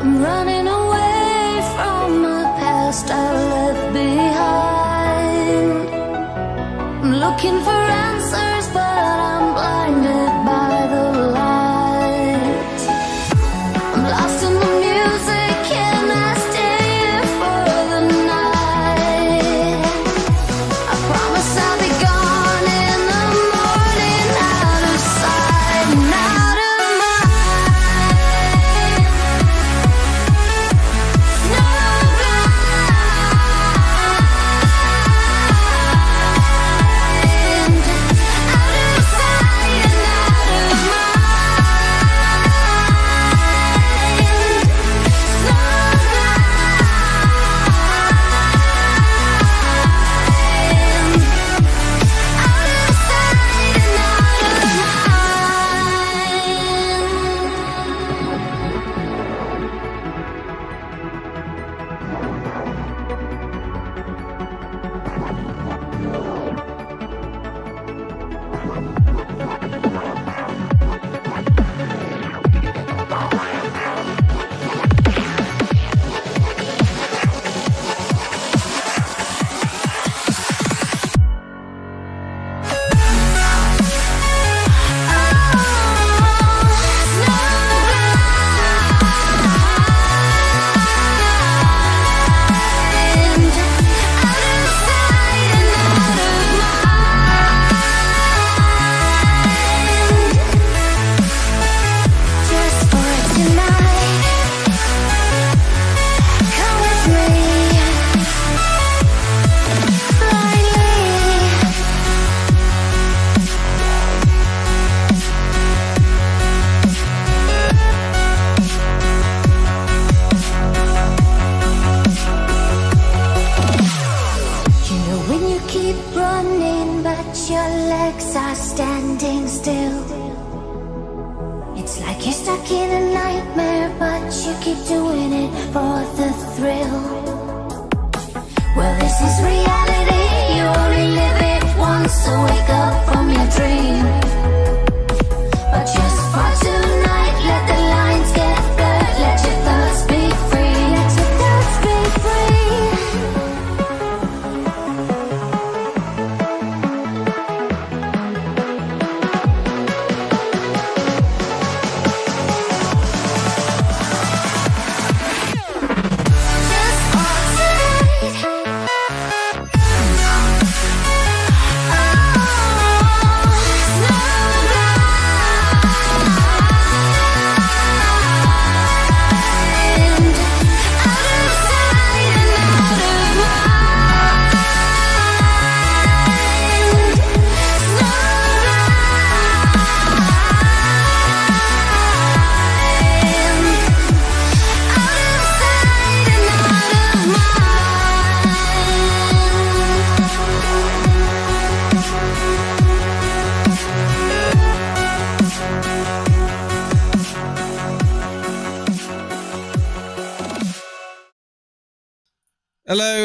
I'm running away from my past I left behind. I'm looking for answers, but I'm blinded by the light. I'm lost in the music, can I stay here for the night? I promise I'll be gone in the morning, out of sight and out of mind.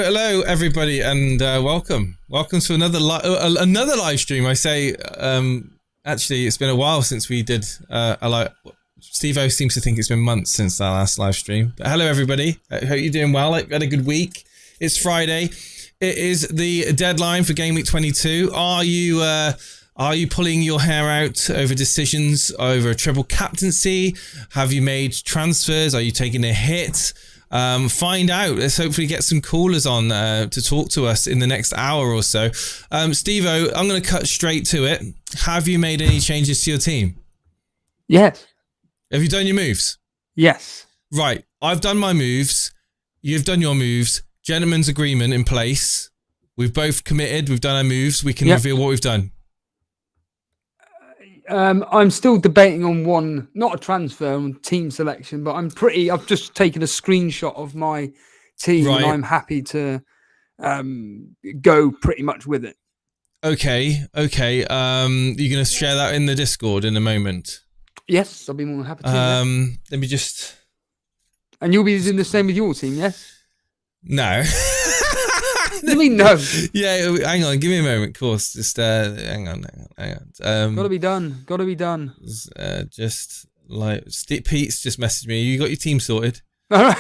Hello, everybody, and welcome to another live stream. I say, actually, it's been a while since we did a live. Steve-O seems to think it's been months since our last live stream. But hello, everybody. I hope you're doing well. Had a good week. It's Friday. It is the deadline for GW22. Are you pulling your hair out over decisions over a triple captaincy? Have you made transfers? Are you taking a hit? Find out. Let's hopefully get some callers on to talk to us in the next hour or so. Steve-O, I'm going to cut straight to it. Have you made any changes to your team? Yes. Have you done your moves? Yes. Right. I've done my moves. You've done your moves. Gentleman's agreement in place. We've both committed. We've done our moves. We can reveal what we've done. I'm still debating on one, not a transfer, on team selection, but I've just taken a screenshot of my team and I'm happy to go pretty much with it. Okay. You're going to share that in the Discord in a moment? Yes, I'll be more than happy to. Let me just... And you'll be doing the same with your team, yes? No. You mean no? Yeah, hang on, give me a moment, of course. Just hang on. Gotta be done. Just like Pete's just messaged me. You got your team sorted? All right.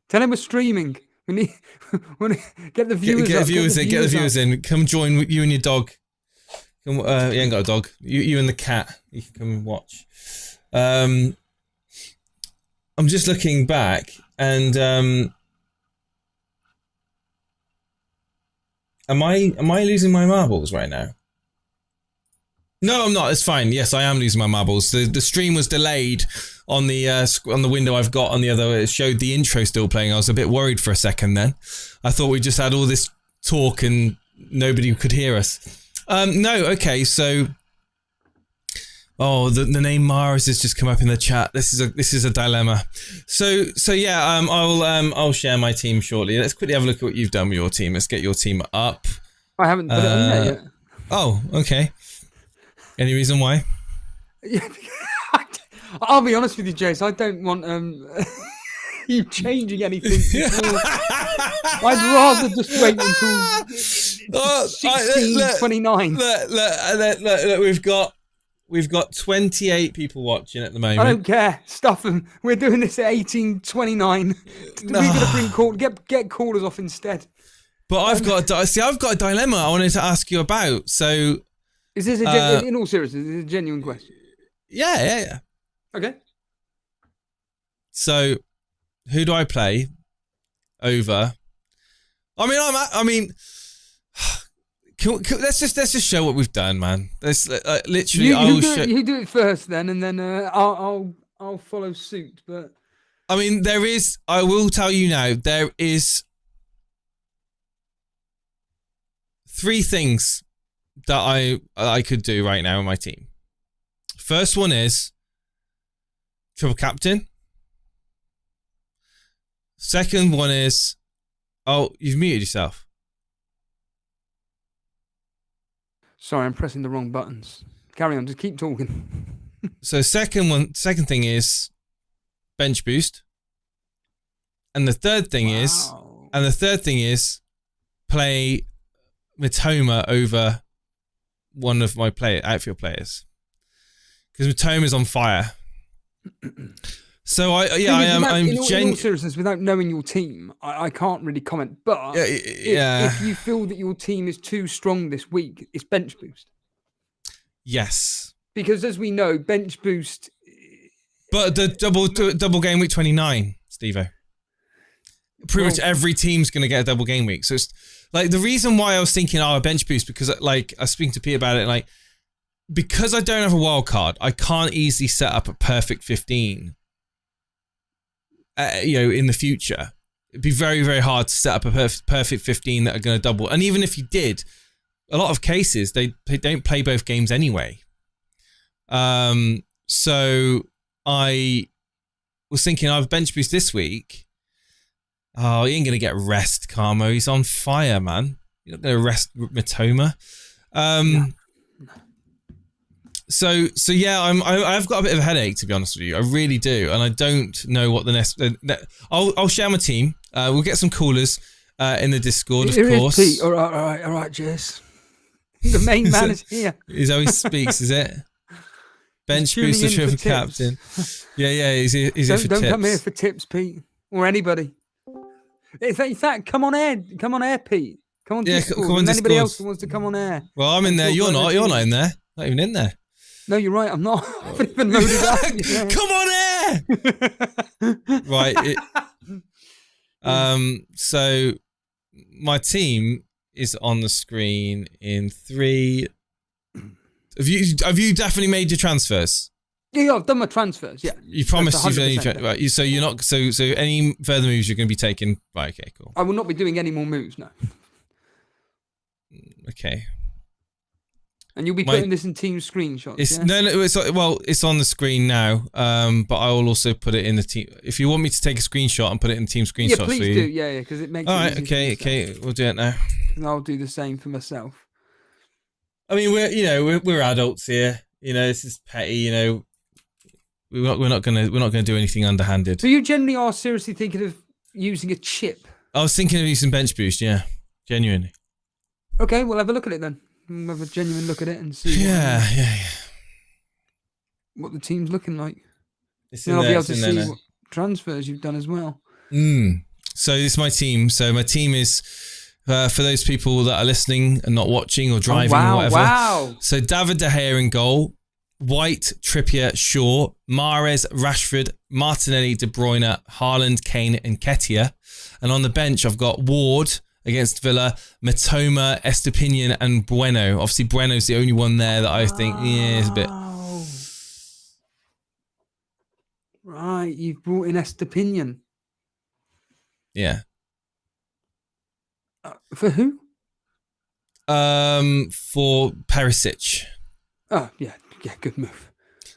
Tell him we're streaming. We need get the viewers Get up. the viewers in. Come join with you and your dog. Come, you ain't got a dog. You and the cat. You can come and watch. I'm just looking back and am I losing my marbles right now? No, I'm not. It's fine. Yes, I am losing my marbles. The stream was delayed on the window I've got on the other. It showed the intro still playing. I was a bit worried for a second then. I thought we just had all this talk and nobody could hear us. No, okay, so the name Mars has just come up in the chat. This is a dilemma. So yeah, I'll share my team shortly. Let's quickly have a look at what you've done with your team. Let's get your team up. I haven't put it on there yet. Oh, okay. Any reason why? Yeah, I'll be honest with you, Jace. I don't want you changing anything. I'd rather just wait until 16:29. Look, we've got 28 people watching at the moment. I don't care. Stuff them. We're doing this at 18:29. We're gonna bring get callers off instead. But I've got a dilemma I wanted to ask you about. So. Is this in all seriousness? Is this a genuine question? Yeah. Okay. So, who do I play over? I mean, let's just show what we've done, man. Let's literally. You do it first, then, and then I'll follow suit. But I mean, I will tell you now. There is 3 things that I could do right now in my team. First one is triple captain. Second one is you've muted yourself. Sorry, I'm pressing the wrong buttons. Carry on, just keep talking. So second thing is bench boost. And the third thing is play Matoma over one of my outfield players, because Matoma's on fire. So I'm in all seriousness, without knowing your team, I can't really comment. But if you feel that your team is too strong this week, it's bench boost. Yes, because as we know, bench boost. But the double game week 29, Steve-O. Pretty much every team's going to get a double game week. So it's like the reason why I was thinking a bench boost, because like I was speaking to Pete about it, like because I don't have a wild card, I can't easily set up a perfect 15. In the future, it'd be very, very hard to set up a perfect 15 that are going to double. And even if you did, a lot of cases they don't play both games anyway. So I was thinking I have bench boost this week. Oh, he ain't going to get rest, Carmo. He's on fire, man. You're not going to rest Matoma. So yeah, I've got a bit of a headache, to be honest with you. I really do, and I don't know what the next. I'll share my team. We'll get some callers in the Discord, of course. Pete. All right, Jess. The main man is here. Is how he speaks, is it? Bench booster, triple captain. Yeah. He's here for tips. Don't come here for tips, Pete, or anybody. In fact, come on air, Pete. Come on, Discord. Come on, Discord. Anybody else who wants to come on air? Well, I'm in there. You're not in there. Not even in there. No, you're right. I'm not. I haven't even loaded up. Come on air. Right. So my team is on the screen in 3. Have you definitely made your transfers? Yeah, I've done my transfers. Yeah. You promised you've only right. So you're not. So any further moves you're going to be taking? Right. Okay. Cool. I will not be doing any more moves. No. Okay. And you'll be putting this in team screenshots. It's, yeah? No. It's on the screen now. But I will also put it in the team. If you want me to take a screenshot and put it in team screenshots, yeah, please do. Yeah, because it makes. All right. Okay. We'll do it now. And I'll do the same for myself. I mean, we're adults here. This is petty. We're not gonna do anything underhanded. So you generally are seriously thinking of using a chip? I was thinking of using bench boost. Yeah, genuinely. Okay, we'll have a look at it then. We'll have a genuine look at it and see. Yeah. What the team's looking like. It's And in I'll be there. able It's to in there see now. what transfers you've done as well. So this is my team. So my team is for those people that are listening and not watching or driving or whatever. Wow. So David De Gea in goal, White, Trippier, Shaw, Mahrez, Rashford, Martinelli, De Bruyne, Haaland, Kane, and Nketiah. And on the bench, I've got Ward against Villa, Matoma, Estepinian, and Bueno. Obviously, Bueno's the only one there that I think is a bit. Right, you've brought in Estepinian. Yeah. For who? For Perisic. Oh, yeah, good move.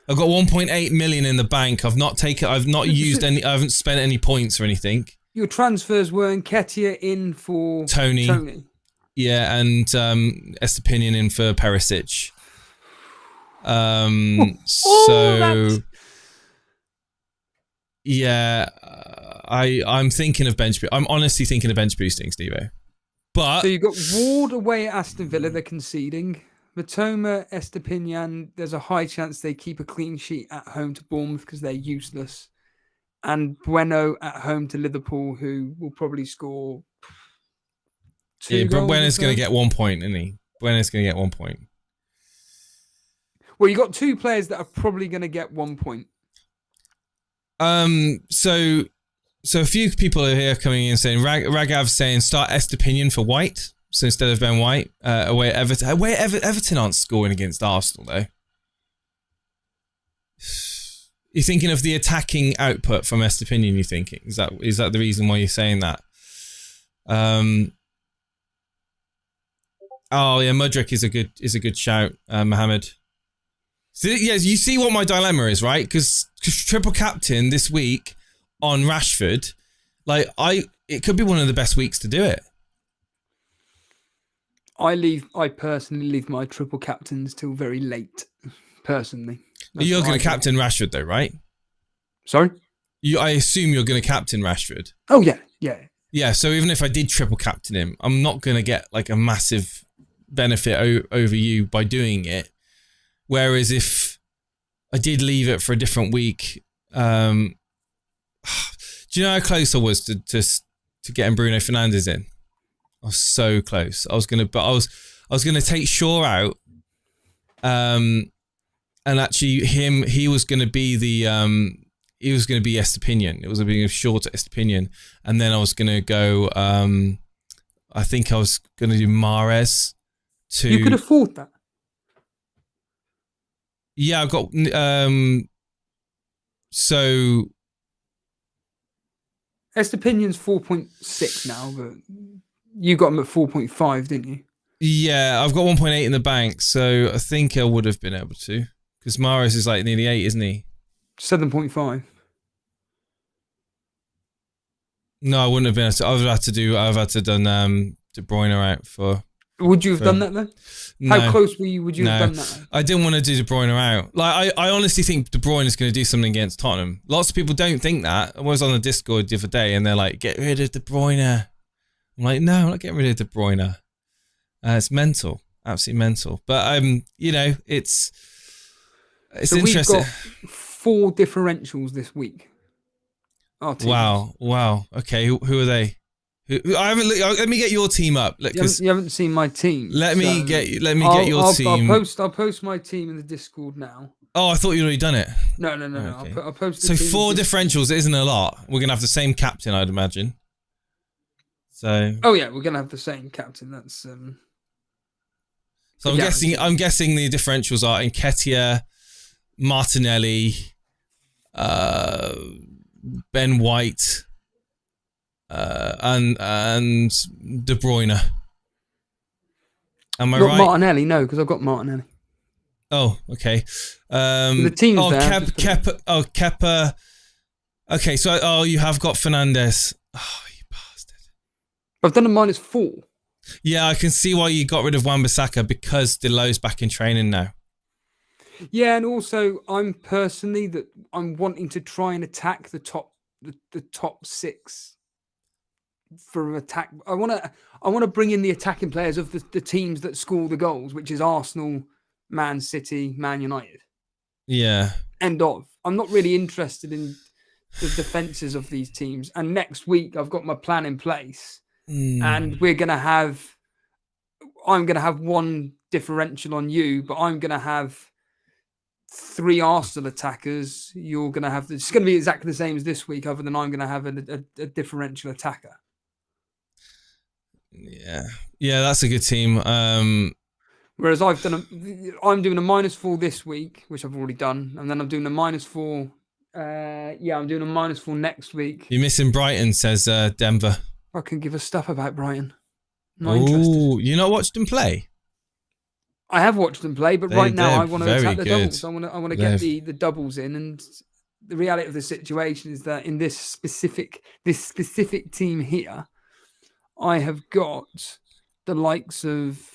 I've got 1.8 million in the bank. I've not used any. I haven't spent any points or anything. Your transfers were Nketiah in for Tony. Yeah, and Estepinian in for Perisic. Yeah, I'm thinking of bench. I'm honestly thinking of bench boosting, Steve-O. But so you've got Ward away at Aston Villa. They're conceding. Matoma, Estepinian. There's a high chance they keep a clean sheet at home to Bournemouth because they're useless. And Bueno at home to Liverpool, who will probably score 2 goals. But Bueno's going to get 1 point, isn't he? Bueno's going to get 1 point. Well, you got 2 players that are probably going to get 1 point. So a few people are here coming in saying Ragav saying start Estepinian for White, so instead of Ben White away at Everton. Everton aren't scoring against Arsenal though. You're thinking of the attacking output from Estepinian. You're thinking is that the reason why you're saying that? Oh yeah, Mudryk is a good shout, Mohammed. So, yeah, you see what my dilemma is, right? Because triple captain this week on Rashford, it could be one of the best weeks to do it. I personally leave my triple captains till very late. Personally, you're going to captain Rashford though, right? Sorry? I assume you're going to captain Rashford. Oh yeah. Yeah, so even if I did triple captain him, I'm not going to get like a massive benefit over you by doing it. Whereas if I did leave it for a different week, do you know how close I was to getting Bruno Fernandes in? I was so close. I was gonna take Shaw out, and actually he was gonna be Estepinian. It was being Shaw to Estepinian, and then I was gonna go. I think I was gonna do Mahrez. You could afford that. Yeah, I've got so Estepinian's 4.6 now, but you got him at 4.5, didn't you? Yeah, I've got 1.8 in the bank, so I think I would have been able to. Because Mahrez is like nearly 8, isn't he? 7.5. No, I wouldn't have been able to. I've had to done De Bruyne out for. Would you have done that though? No, how close were you? Would you have done that? I didn't want to do De Bruyne out. Like I honestly think De Bruyne is going to do something against Tottenham. Lots of people don't think that. I was on the Discord the other day and they're like, "Get rid of De Bruyne." I'm like, "No, I'm not getting rid of De Bruyne." It's mental, absolutely mental. But it's so interesting. We've got 4 differentials this week. Wow. Okay, who are they? I haven't. Let me get your team up. You haven't seen my team. Let me get your team. I'll post my team in the Discord now. Oh, I thought you'd already done it. No. Okay. I'll post. So 4 differentials isn't a lot. We're gonna have the same captain, I'd imagine. So. Oh yeah, we're gonna have the same captain. That's. So I'm guessing the differentials are Nketiah, Martinelli, Ben White. And De Bruyne. Am I right? Martinelli, no, because I've got Martinelli. Oh, okay. The team's there. Kepa. Okay, so you have got Fernandes. Oh, you bastard! I've done a -4. Yeah, I can see why you got rid of Wan-Bissaka because Delo's back in training now. Yeah, and also I'm wanting to try and attack the top 6. For attack, I want to bring in the attacking players of the teams that score the goals, which is Arsenal, Man City, Man United. Yeah. End of. I'm not really interested in the defenses of these teams. And next week, I've got my plan in place, and I'm gonna have one differential on you, but I'm gonna have 3 Arsenal attackers. You're gonna have it's gonna be exactly the same as this week, other than I'm gonna have a differential attacker. Yeah, that's a good team. Whereas I'm doing a -4 this week, which I've already done, and then I'm doing a -4. I'm doing a -4 next week. You're missing Brighton, says Denver. I can give a stuff about Brighton. Not interested. You not watched them play? I have watched them play, but right now I want to attack the good. doubles. I want to get the doubles in, and the reality of the situation is that in this specific team here, I have got the likes of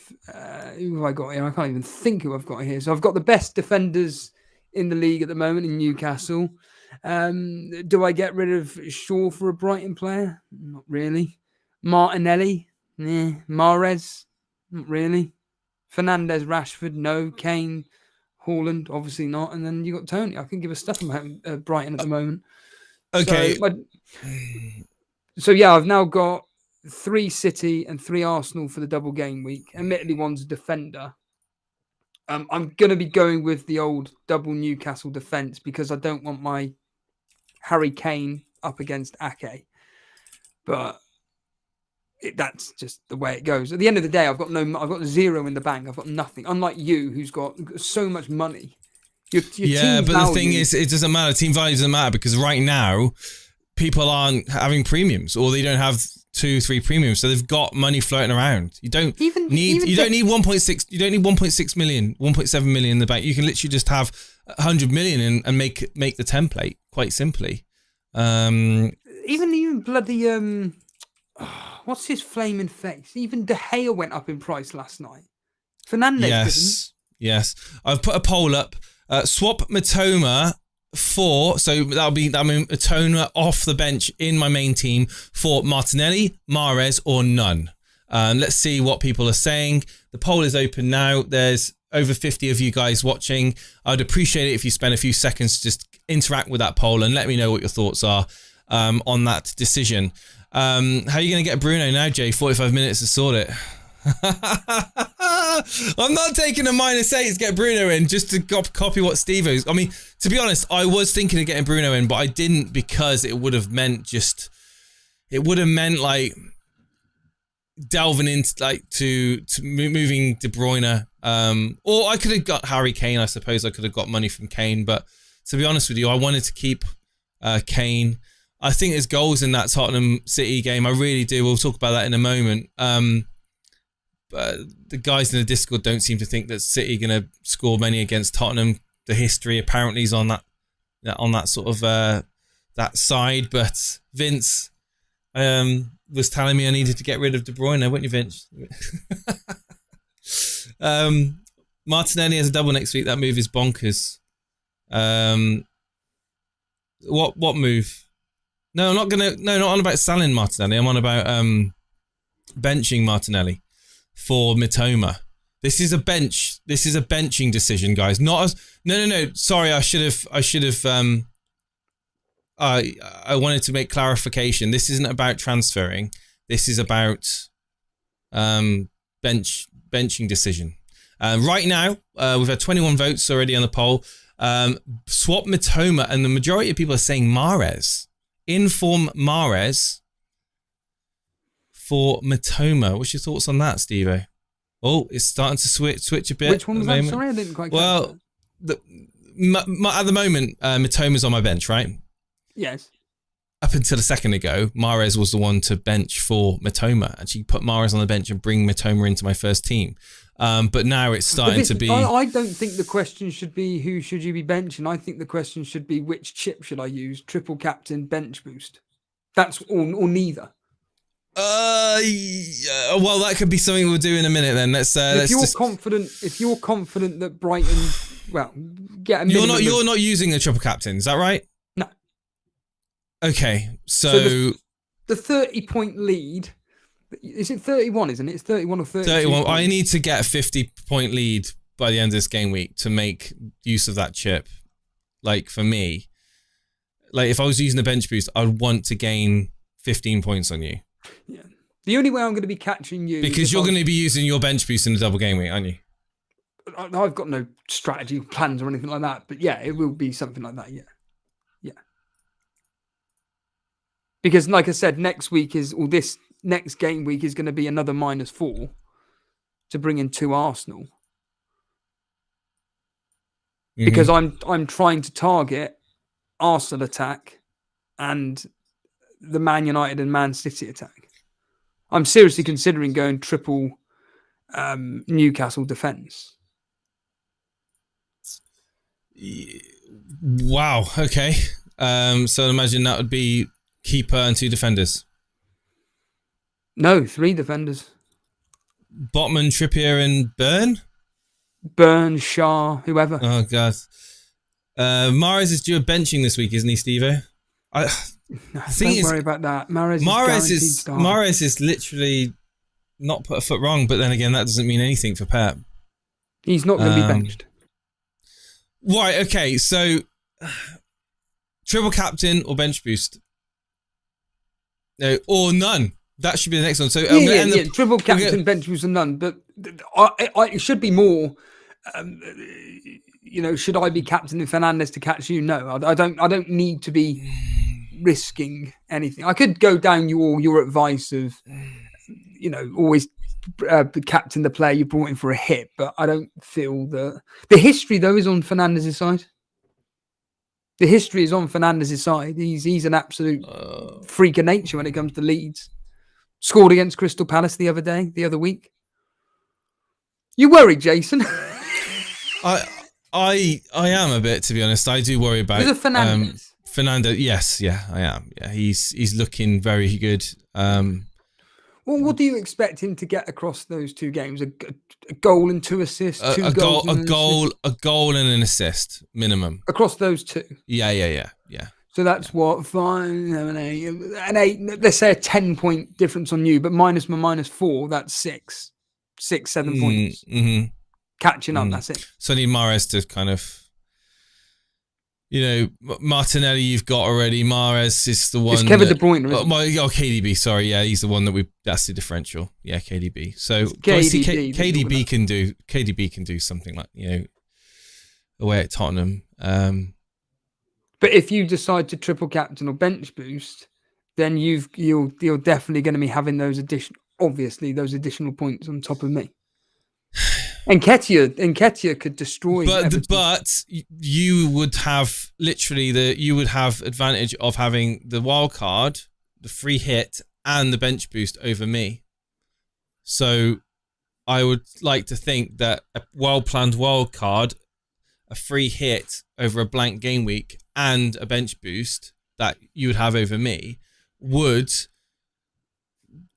who have I got here? I can't even think who I've got here. So I've got the best defenders in the league at the moment in Newcastle. Do I get rid of Shaw for a Brighton player? Not really. Martinelli? Nah. Mahrez? Not really. Fernandez, Rashford? No. Kane? Haaland? Obviously not. And then you got Tony. I can give a stuff about Brighton at the moment. Okay. So I've now got 3 City and 3 Arsenal for the double game week. Admittedly, one's a defender. I'm going to be going with the old double Newcastle defence because I don't want my Harry Kane up against Ake. But that's just the way it goes. At the end of the day, I've got 0 in the bank. I've got nothing. Unlike you, who's got so much money. Your team but value, the thing is, it doesn't matter. Team value doesn't matter because right now, people aren't having premiums or they don't have 2-3 premiums, so they've got money floating around. You don't need 1.6. You don't need 1.6 million, 1.7 million in the bank. You can literally just have 100 million and make the template quite simply. Even bloody what's his flaming face? Even De Gea went up in price last night. Fernandez didn't. Yes. I've put a poll up. Swap Matoma for, so that'll be Matoma off the bench in my main team for Martinelli, Mahrez, or none. Let's see what people are saying. The poll is open now. There's over 50 of you guys watching. I'd appreciate it if you spend a few seconds to just interact with that poll and let me know what your thoughts are on that decision. How are you going to get Bruno now, Jay? 45 minutes to sort it. I'm not taking a -8 to get Bruno in just to copy what Steve-O's. I mean, to be honest, I was thinking of getting Bruno in, but I didn't because it would have meant like delving into like to moving De Bruyne. Or I could have got Harry Kane. I suppose I could have got money from Kane, but to be honest with you, I wanted to keep Kane. I think there's goals in that Tottenham City game. I really do. We'll talk about that in a moment. But the guys in the Discord don't seem to think that City are going to score many against Tottenham. The history apparently is on that sort of that side. But Vince was telling me I needed to get rid of De Bruyne, weren't you, Vince? Martinelli has a double next week. That move is bonkers. What move? No, I'm not gonna. No, not on about selling Martinelli. I'm on about benching Martinelli for Mitoma. This is a benching decision, guys. Not as no. Sorry, I should have. I wanted to make clarification. This isn't about transferring. This is about benching decision. Right now, we've had 21 votes already on the poll. Swap Mitoma, and the majority of people are saying Mahrez. Inform Mahrez for Mitoma. What's your thoughts on that, Steve-O? Oh, it's starting to switch a bit. Which one was that? Sorry, I didn't quite catch that. At the moment, Mitoma's on my bench, right? Yes. Up until a second ago, Mahrez was the one to bench for Mitoma. Actually, put Mahrez on the bench and bring Mitoma into my first team. But now it's starting to be... I don't think the question should be who should you be benching. I think the question should be which chip should I use? Triple captain, bench boost. That's or neither. Well, that could be something we'll do in a minute. Then if you're confident that Brighton, well, get a minimum. You're not using a triple captain. Is that right? No. Okay, so the 30-point lead. Is it 31, isn't it? It's 31 or 32. 31. Points. I need to get a 50-point lead by the end of this game week to make use of that chip. like for me, like if I was using the bench boost, I'd want to gain 15 points on you. Yeah. The only way I'm going to be catching you because you're going to be using your bench boost in a double game week, aren't you? I've got no strategy plans or anything like that, but yeah, it will be something like that. Yeah. Because like I said, this next game week is going to be another -4 to bring in 2 Arsenal. Mm-hmm. Because I'm trying to target Arsenal attack and the Man United and Man City attack. I'm seriously considering going triple Newcastle defense. Wow. Okay. So I imagine that would be keeper and 2 defenders. No, 3 defenders. Botman, Trippier, and Burn, Shaw, whoever. Oh god. Mahrez is due a benching this week, isn't he, Steve-O? Don't worry about that. Mahrez is literally not put a foot wrong, but then again, that doesn't mean anything for Pep. He's not going to be benched. Right, okay, so triple captain or bench boost? No, or none. That should be the next one. So triple captain, bench boost, and none. But it should be more. Should I be captaining Fernandes to catch you? No, I don't need to be risking anything. I could go down your advice of, always captain the player you brought in for a hit, but I don't feel that the history though is on Fernandes' side. The history is on Fernandes' side. He's an absolute freak of nature when it comes to Leeds. Scored against Crystal Palace the other week. You worried, Jason? I am a bit, to be honest. I do worry about Fernandes. Fernando, yes, yeah, I am. Yeah, he's looking very good. Well, what do you expect him to get across those 2 games? A goal and 2 assists, a goal and an assist minimum across those 2. Yeah. So that's what 5, 7, 8, an 8. Let's say a 10-point difference on you, but minus my -4, that's 6, 7 points. Mm-hmm. Catching up, that's it. So I need Mahrez to kind of, Martinelli you've got already. Mahrez is the one. It's Kevin De Bruyne, isn't it? KDB. Sorry, yeah, he's the one that that's the differential. Yeah, KDB. So KDB can do something like away at Tottenham. But if you decide to triple captain or bench boost, then you're definitely going to be having those additional points on top of me. And Nketiah could destroy. But you would have advantage of having the wild card, the free hit, and the bench boost over me. So I would like to think that a well-planned wild card, a free hit over a blank game week, and a bench boost that you would have over me would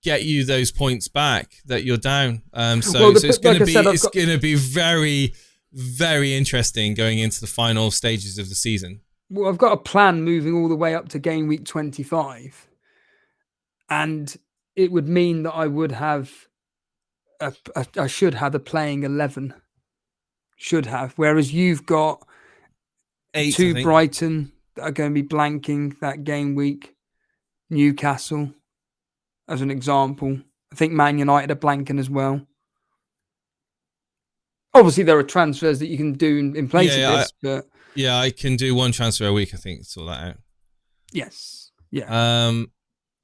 get you those points back that you're down. It's going to be very, very interesting going into the final stages of the season. Well, I've got a plan moving all the way up to game week 25, and it would mean that I would have I should have a playing 11. Should have. Whereas you've got 8, 2 Brighton that are going to be blanking that game week. Newcastle, as an example. I think Man United are blanking as well. Obviously, there are transfers that you can do in place of this, but I can do 1 transfer a week. I think to sort that out. Yes, yeah.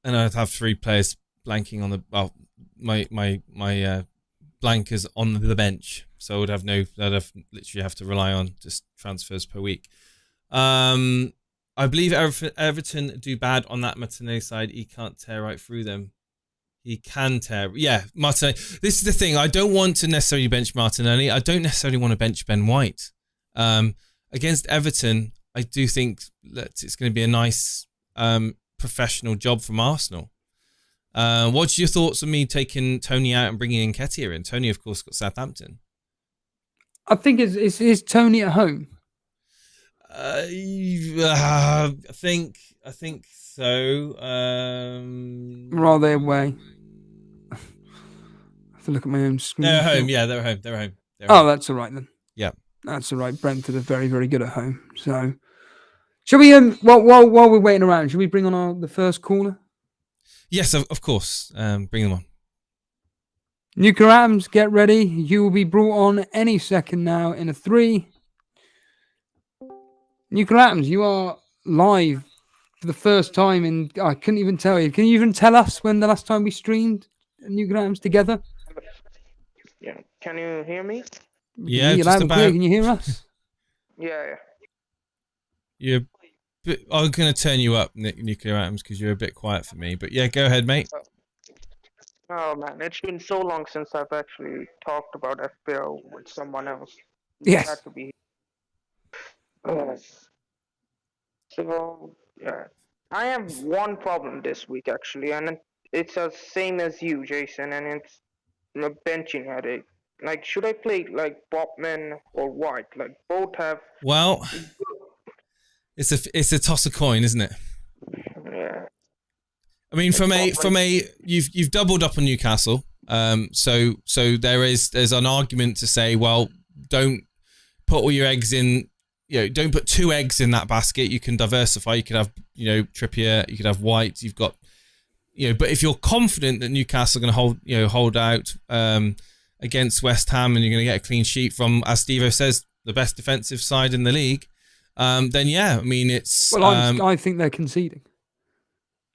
And I'd have 3 players blanking on my blankers on the bench, so I'd literally have to rely on just transfers per week. I believe Everton do bad on that Martinelli side. He can't tear right through them. He can tear. Yeah, Martinelli. This is the thing. I don't want to necessarily bench Martinelli. I don't necessarily want to bench Ben White. Against Everton, I do think that it's going to be a nice professional job from Arsenal. What's your thoughts on me taking Tony out and bringing in Nketiah in? Tony, of course, got Southampton. I think is Tony at home? I think so. Or are they away? I have to look at my own screen. They're home. Yeah, they're home. Oh, that's all right then. Yeah, that's all right. Brentford are very, very good at home. So Shall we while we're waiting around, shall we bring on the first caller? Yes, of course. Bring them on. Nuclear Atoms, get ready. You will be brought on any second now in a 3. Nuclear Atoms, you are live for the first time in. I couldn't even tell you. Can you even tell us when the last time we streamed Nuclear Atoms together? Yeah. Can you hear me? We can Yeah, hear you just loud and clear. about. Can you hear us? Yeah. I'm going to turn you up, Nuclear Atoms, because you're a bit quiet for me. But yeah, go ahead, mate. Oh man, it's been so long since I've actually talked about FPL with someone else. Yes. Had to be. So yeah, I have one problem this week actually, and it's the same as you, Jason, and it's the benching headache. Like, should I play like Botman or White? Like, both have. Well, it's a toss a coin, isn't it? Yeah. I mean, from a you've doubled up on Newcastle. So there's an argument to say, well, don't put all your eggs in. Don't put 2 eggs in that basket. You can diversify. You could have, Trippier. You could have White. You've got, But if you're confident that Newcastle are going to hold out against West Ham, and you're going to get a clean sheet from, as Steve-O says, the best defensive side in the league, then yeah, I mean it's. Well, I think they're conceding.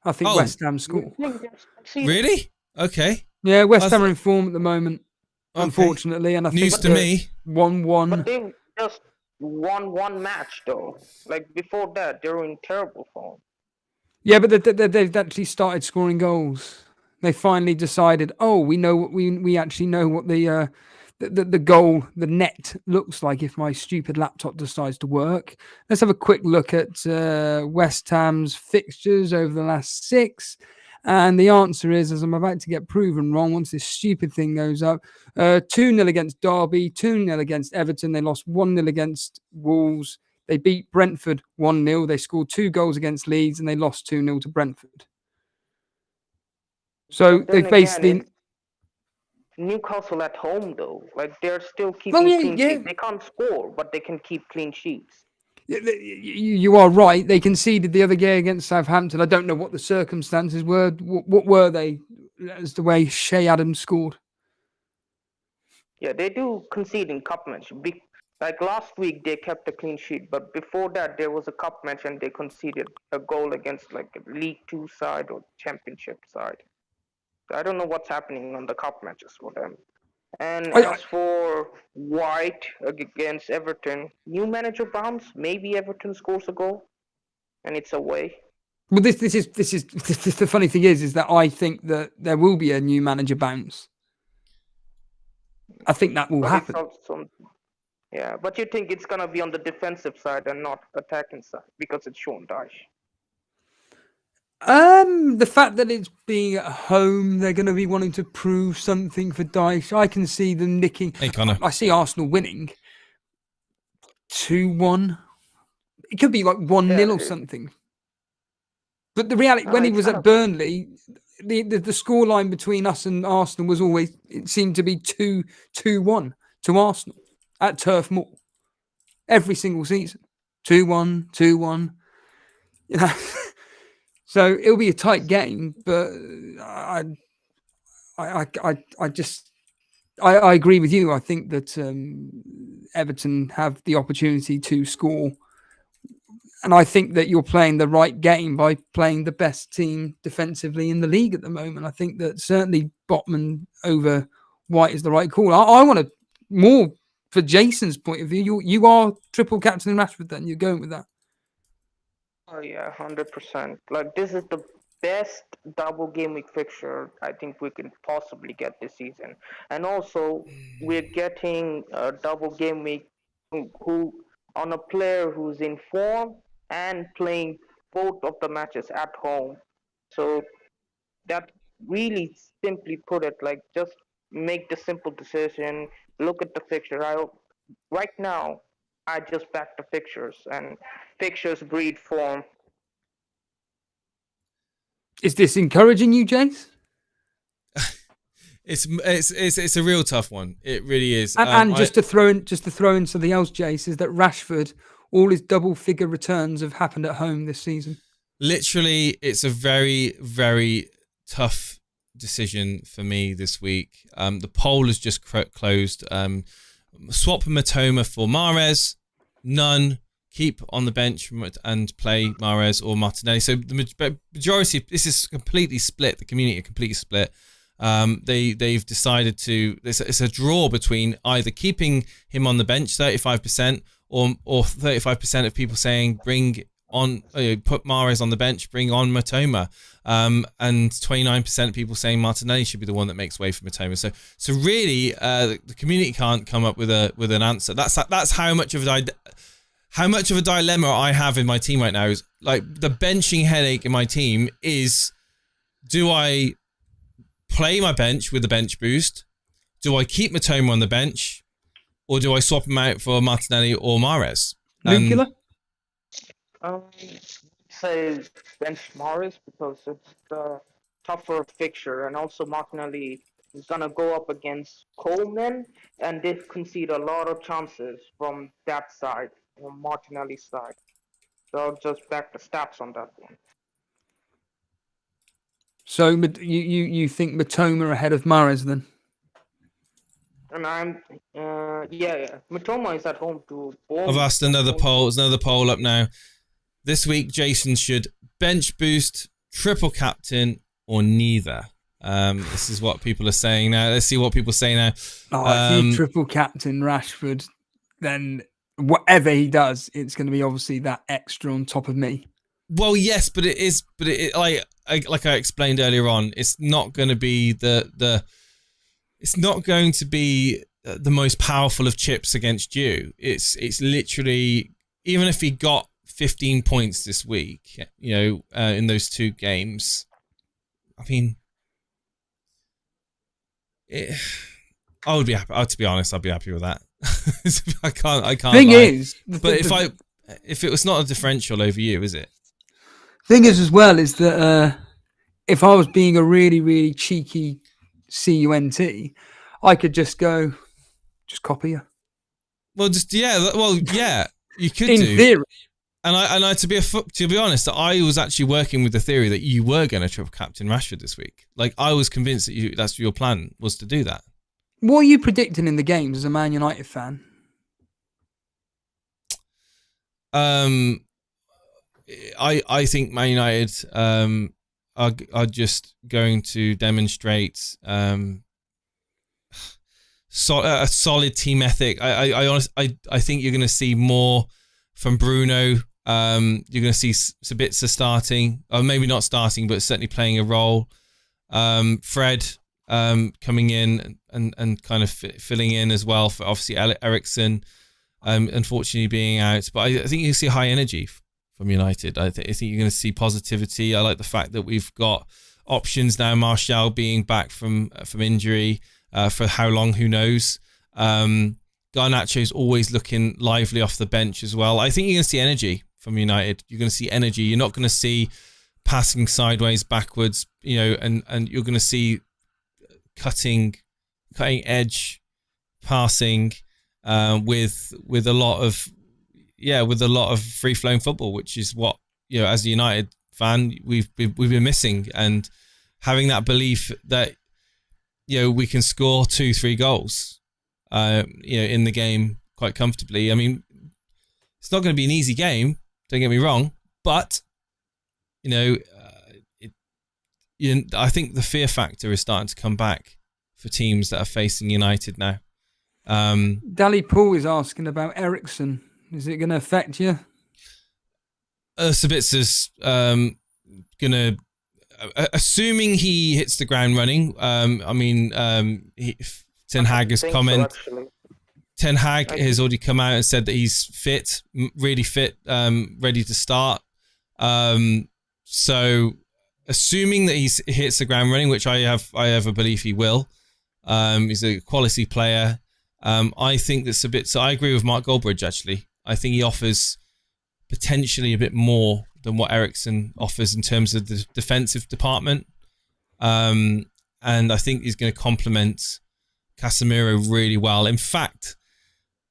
I think West Ham score. Really? Okay. Yeah, West Ham are in form at the moment, unfortunately, and I News think to me. 1-1. But they just won one match though. Like before that, they were in terrible form. Yeah, but they've actually started scoring goals. They finally decided, we actually know what the goal, the net looks like if my stupid laptop decides to work. Let's have a quick look at West Ham's fixtures over the last 6. And the answer is, as I'm about to get proven wrong once this stupid thing goes up, 2-0 against Derby, 2-0 against Everton. They lost 1-0 against Wolves. They beat Brentford 1-0. They scored 2 goals against Leeds and they lost 2-0 to Brentford. So they basically... Newcastle at home though, like they're still keeping clean sheets. They can't score, but they can keep clean sheets. You are right. They conceded the other game against Southampton. I don't know what the circumstances were. What were they as the way Shea Adams scored? Yeah, they do concede in cup match. Like last week, they kept a clean sheet, but before that, there was a cup match and they conceded a goal against like a League 2 side or Championship side. I don't know what's happening on the cup matches for them. And as for White against Everton, new manager bounce. Maybe Everton scores a goal, and it's away. Well, this is the funny thing is that I think that there will be a new manager bounce. I think that will happen. Yeah, but you think it's gonna be on the defensive side and not attacking side because it's Sean Dyche. The fact that it's being at home, they're going to be wanting to prove something for Dyche. I can see them nicking. Hey, Connor. I see Arsenal winning 2-1. It could be like 1-0 or something. But the reality, when he was at Burnley, the scoreline between us and Arsenal was always, it seemed to be 2-1 to Arsenal at Turf Moor every single season. 2-1, 2-1. So it'll be a tight game, but I agree with you. I think that Everton have the opportunity to score, and I think that you're playing the right game by playing the best team defensively in the league at the moment. I think that certainly Botman over White is the right call. I want to more for Jason's point of view. You are triple captain in Rashford. Then you're going with that. Oh yeah, 100%. Like this is the best double game week fixture I think we can possibly get this season, and also we're getting a double game week who on a player who's in form and playing both of the matches at home. So that really simply put it, like just make the simple decision. Look at the fixture. Right now I just back the fixtures, and fixtures breed form. Is this encouraging you, Jace? It's a real tough one. It really is. And just to throw in something else, Jace, is that Rashford all his double-figure returns have happened at home this season. Literally, it's a very, very tough decision for me this week. The poll has just closed. Swap Matoma for Mahrez, none. Keep on the bench and play Mahrez or Martinelli. So the majority, this is completely split. The community are completely split. They've decided to. It's a draw between either keeping him on the bench, 35%, or 35% of people saying bring on, put Mahrez on the bench, bring on Matoma, and 29% of people saying Martinelli should be the one that makes way for Matoma. So really, the community can't come up with an answer. That's how much of a dilemma I have in my team right now. Is like the benching headache in my team is: do I play my bench with the bench boost? Do I keep Matoma on the bench, or do I swap him out for Martinelli or Mahrez? Nuclear? Say bench Mahrez because it's the tougher fixture, and also Martinelli is gonna go up against Coleman, and they concede a lot of chances from that side, on Martinelli's side. So I'll just back the stats on that one. So you think Matoma ahead of Mahrez then? And Matoma is at home to Bournemouth. I've asked another poll. There's another poll up now. This week, Jason should bench boost, triple captain, or neither. This is what people are saying now. Let's see what people say now. If you triple captain Rashford, then whatever he does, it's going to be obviously that extra on top of me. Well, yes, but like I explained earlier on, it's not going to be it's not going to be the most powerful of chips against you. It's literally, even if he got 15 points this week, in those two games, I mean, I would be happy. To be honest, I'd be happy with that. I can't. Thing is, if it was not a differential over you, is it? Thing is, as well, is that if I was being a really, really cheeky CUNT, I could just copy you. Well, you could in do. theory. And I to be honest, I was actually working with the theory that you were going to triple captain Rashford this week. Like, I was convinced that that's your plan was to do that. What are you predicting in the games as a Man United fan? I think Man United are just going to demonstrate a solid team ethic. I think you're going to see more from Bruno. You're going to see Sabitzer starting, or maybe not starting, but certainly playing a role. Fred coming in and kind of filling in as well for obviously Eriksen, unfortunately being out. But I think you see high energy from United. I think you're going to see positivity. I like the fact that we've got options now. Martial being back from injury for how long, who knows. Garnacho's always looking lively off the bench as well. I think you're going to see energy from United. You're going to see energy. You're not going to see passing sideways, backwards, and you're going to see cutting edge passing with a lot of free flowing football, which is what as a United fan we've been missing, and having that belief that we can score 2-3 goals in the game quite comfortably. I mean, it's not going to be an easy game, don't get me wrong, but I think the fear factor is starting to come back for teams that are facing United now. Dally Paul is asking about Eriksen. Is it going to affect you? Sabitzer's going to, assuming he hits the ground running. Ten Hag has commented. Ten Hag has already come out and said that he's fit, really fit, ready to start. So, assuming that he hits the ground running, which I have a belief he will. He's a quality player. I think that Sabitzer. I agree with Mark Goldbridge. Actually, I think he offers potentially a bit more than what Eriksen offers in terms of the defensive department. And I think he's going to complement Casemiro really well. In fact,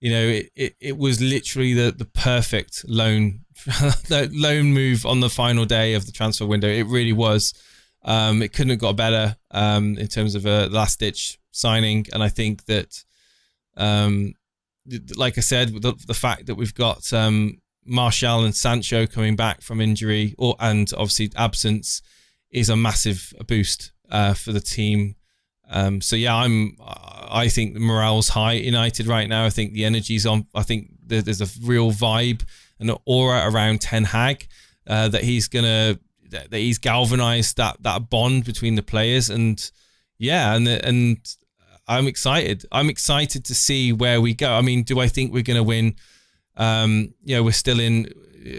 it was literally the perfect loan move on the final day of the transfer window. It really was. It couldn't have got better in terms of a last ditch signing, and I think that, like I said, the fact that we've got Martial and Sancho coming back from injury and obviously absence is a massive boost for the team. So yeah, I think the morale's high at United right now. I think the energy's on. I think there's a real vibe and an aura around Ten Hag that he's galvanized that bond between the players, and yeah, and I'm excited. I'm excited to see where we go. I mean, do I think we're going to win? We're still in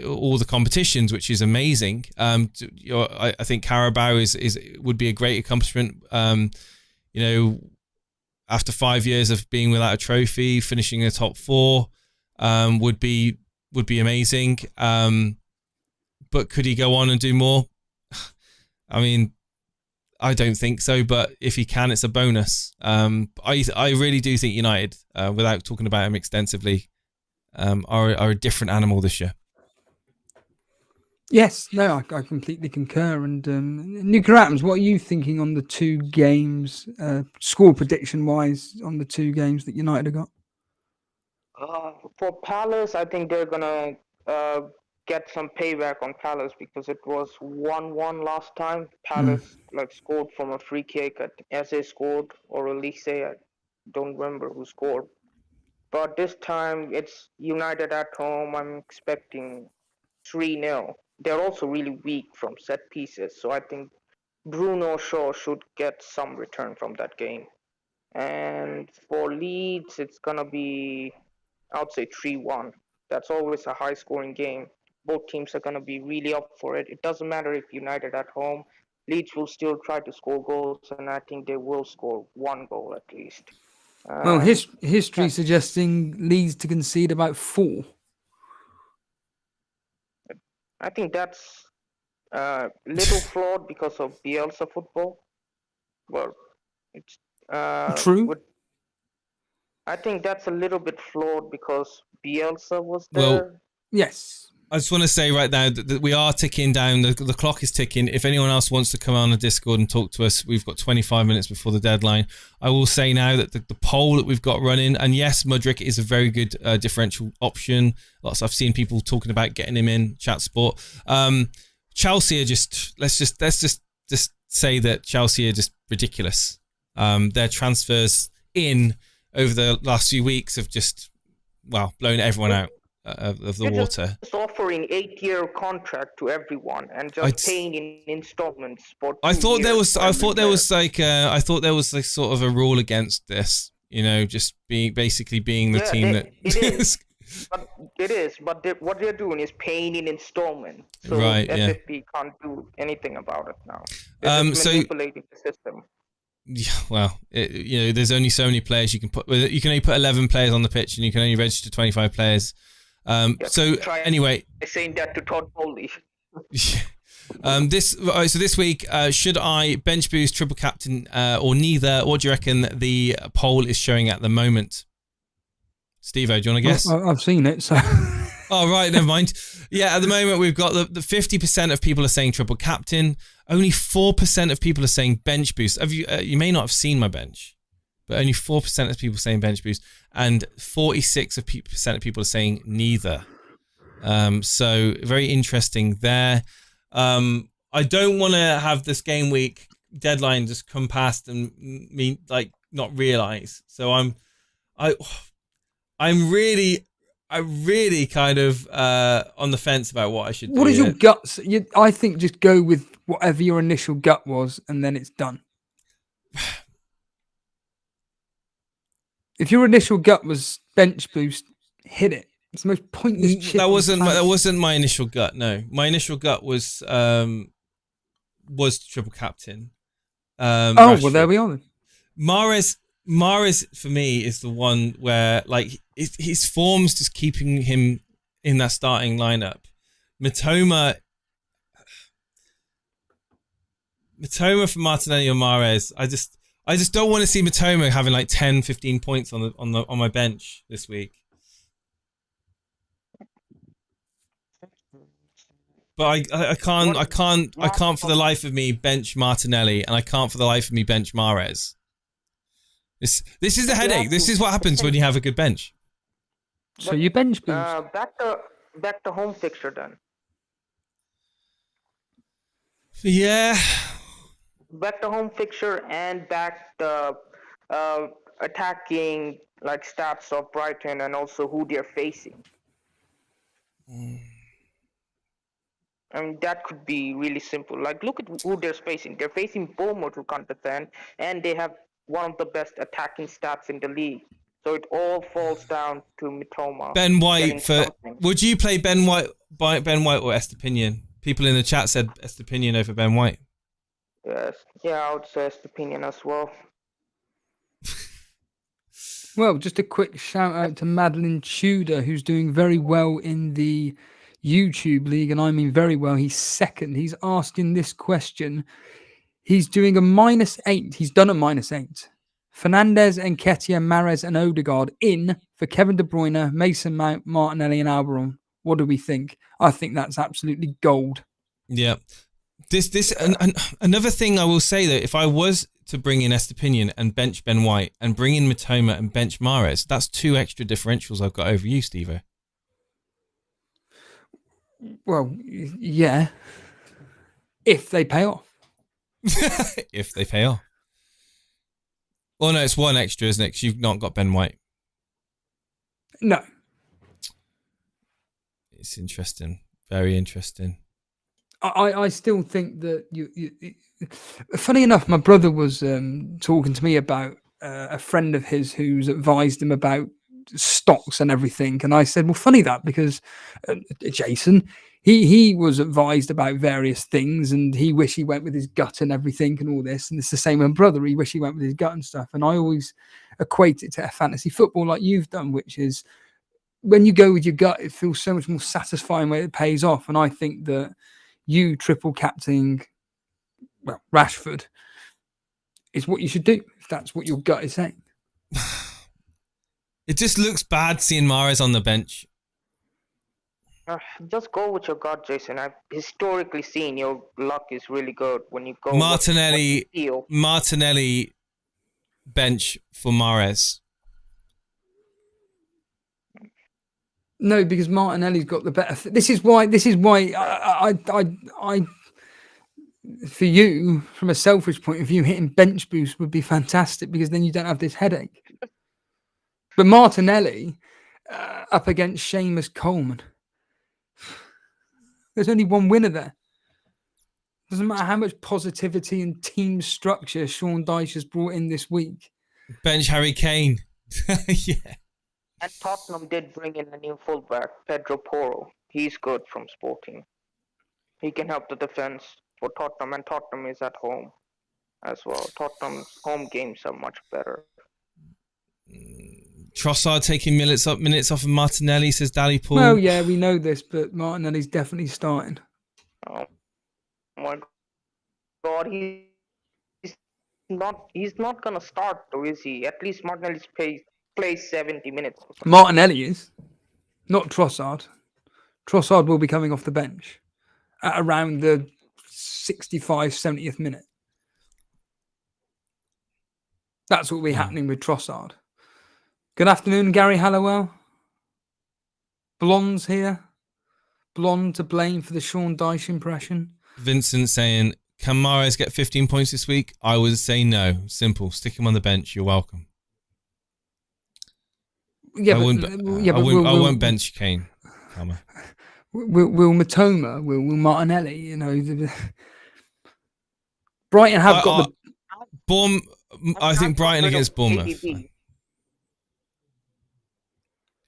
all the competitions, which is amazing. I think Carabao would be a great accomplishment. After 5 years of being without a trophy, finishing in the top 4 would be amazing. But could he go on and do more? I mean, I don't think so. But if he can, it's a bonus. I really do think United, without talking about him extensively, are a different animal this year. Yes, no, I completely concur. And Nuclear Atoms, what are you thinking on the 2 games, score prediction wise, on the 2 games that United have got? For Palace, I think they're gonna get some payback on Palace because it was 1-1 last time. Palace scored from a free kick. Eze scored, or Elise, I don't remember who scored. But this time it's United at home. I'm expecting 3-0. They're also really weak from set pieces, so I think Bruno Shaw should get some return from that game. And for Leeds, it's gonna be, I would say, 3-1. That's always a high-scoring game. Both teams are gonna be really up for it. It doesn't matter if United at home. Leeds will still try to score goals, and I think they will score 1 goal at least. Well, history suggesting Leeds to concede about 4. I think that's little flawed because of Bielsa football. Well, it's True. I think that's a little bit flawed because Bielsa was there. Well, yes. I just want to say right now that we are ticking down. The clock is ticking. If anyone else wants to come on the Discord and talk to us, we've got 25 minutes before the deadline. I will say now that the poll that we've got running, and yes, Mudryk is a very good differential option. I've seen people talking about getting him in chat sport. Chelsea are let's just say that Chelsea are just ridiculous. Their transfers in over the last few weeks have just blown everyone out of the water. Just offering 8-year contract to everyone and just paying in installments for 2 I thought there was years. sort of a rule against this, just basically being the team that it is, but what they're doing is paying in installment, so right, FFP can't do anything about it now. They're just manipulating the system. Yeah, well, there's only so many players you can put. You can only put 11 players on the pitch, and you can only register 25 players. Anyway, saying that to Todd Bowley. This week, should I bench boost, triple captain, or neither? What do you reckon the poll is showing at the moment? Steve-O, do you want to guess? I've seen it, so. Oh, right, never mind. Yeah, at the moment, we've got the 50% of people are saying triple captain. Only 4% of people are saying bench boost. You may not have seen my bench, but only 4% of people saying bench boost, and 46% of people are saying neither. So very interesting there. I don't want to have this game week deadline just come past and me not realize. So I'm really kind of on the fence about what I should do. What is your gut? I think just go with whatever your initial gut was, and then it's done. If your initial gut was bench boost, hit it. It's the most pointless shit. That wasn't my initial gut. No, my initial gut was triple captain. Well, there we are then. Mahrez for me is the one where his form's just keeping him in that starting lineup. Mitoma for Martinelli or Mahrez. I just don't want to see Mitoma having 10, 15 points on my bench this week. But I can't for the life of me bench Martinelli, and I can't for the life of me bench Mahrez. This is the headache. This is what happens when you have a good bench. So you bench boost. Back to home fixture then. Yeah. Back to home fixture and back the attacking like stats of Brighton and also who they're facing. I mean, that could be really simple. Like, look at who they're facing. They're facing Bournemouth, who can't defend, and they have one of the best attacking stats in the league. So it all falls down to Mitoma. Ben White Would you play Ben White or Estepinian? People in the chat said Estepinian over Ben White. Yes, yeah, I would say Estepinian as well. Well, just a quick shout out to Madeline Tudor, who's doing very well in the YouTube league, and I mean very well. He's second. He's asking this question. He's doing a -8. He's done a -8. Fernandez, Nketiah, Mahrez, and Odegaard in for Kevin De Bruyne, Mason Mount, Martinelli, and Almiron. What do we think? I think that's absolutely gold. Yeah. Another thing I will say, though, if I was to bring in Estepinian and bench Ben White and bring in Mitoma and bench Mahrez, that's 2 extra differentials I've got over you, Steve-O. Well, yeah. If they pay off. If they pay off. Well, no, it's 1 extra, isn't it? Because you've not got Ben White. No. It's interesting. Very interesting. I still think that you funny enough, my brother was talking to me about a friend of his who's advised him about stocks and everything, and I said, well, funny that, because Jason, he was advised about various things, and he wished he went with his gut and everything and all this, and it's the same with my brother. He wished he went with his gut and stuff, and I always equate it to fantasy football like you've done, which is when you go with your gut, it feels so much more satisfying when it pays off. And I think that you triple captaining, well, Rashford is what you should do if that's what your gut is saying. It just looks bad seeing Mahrez on the bench. Just go with your gut, Jason. I've historically seen your luck is really good when you go Martinelli bench for Mahrez. No, because Martinelli's got the better. This is why I for you, from a selfish point of view, hitting bench boost would be fantastic, because then you don't have this headache. But Martinelli up against Seamus Coleman, there's only one winner there. Doesn't matter how much positivity and team structure Sean Dyche has brought in this week. Bench Harry Kane. Yeah. And Tottenham did bring in a new fullback, Pedro Porro. He's good from Sporting. He can help the defense for Tottenham, and Tottenham is at home as well. Tottenham's home games are much better. Trossard taking minutes off of Martinelli, says Dally Paul. Well, yeah, we know this, but Martinelli's definitely starting. Oh my God, he's not gonna start, though, is he? At least Martinelli's plays 70 minutes. Martinelli is, not Trossard. Trossard will be coming off the bench at around the 65, 70th minute. That's what will be happening with Trossard. Good afternoon, Gary Hallowell. Blonde's here. Blonde to blame for the Sean Dyche impression. Vincent saying, can Mahrez get 15 points this week? I would say no. Simple. Stick him on the bench. You're welcome. Yeah, I won't bench Kane. Will Mitoma, will Martinelli, you know. Brighton have got the... I think Brighton against Bournemouth.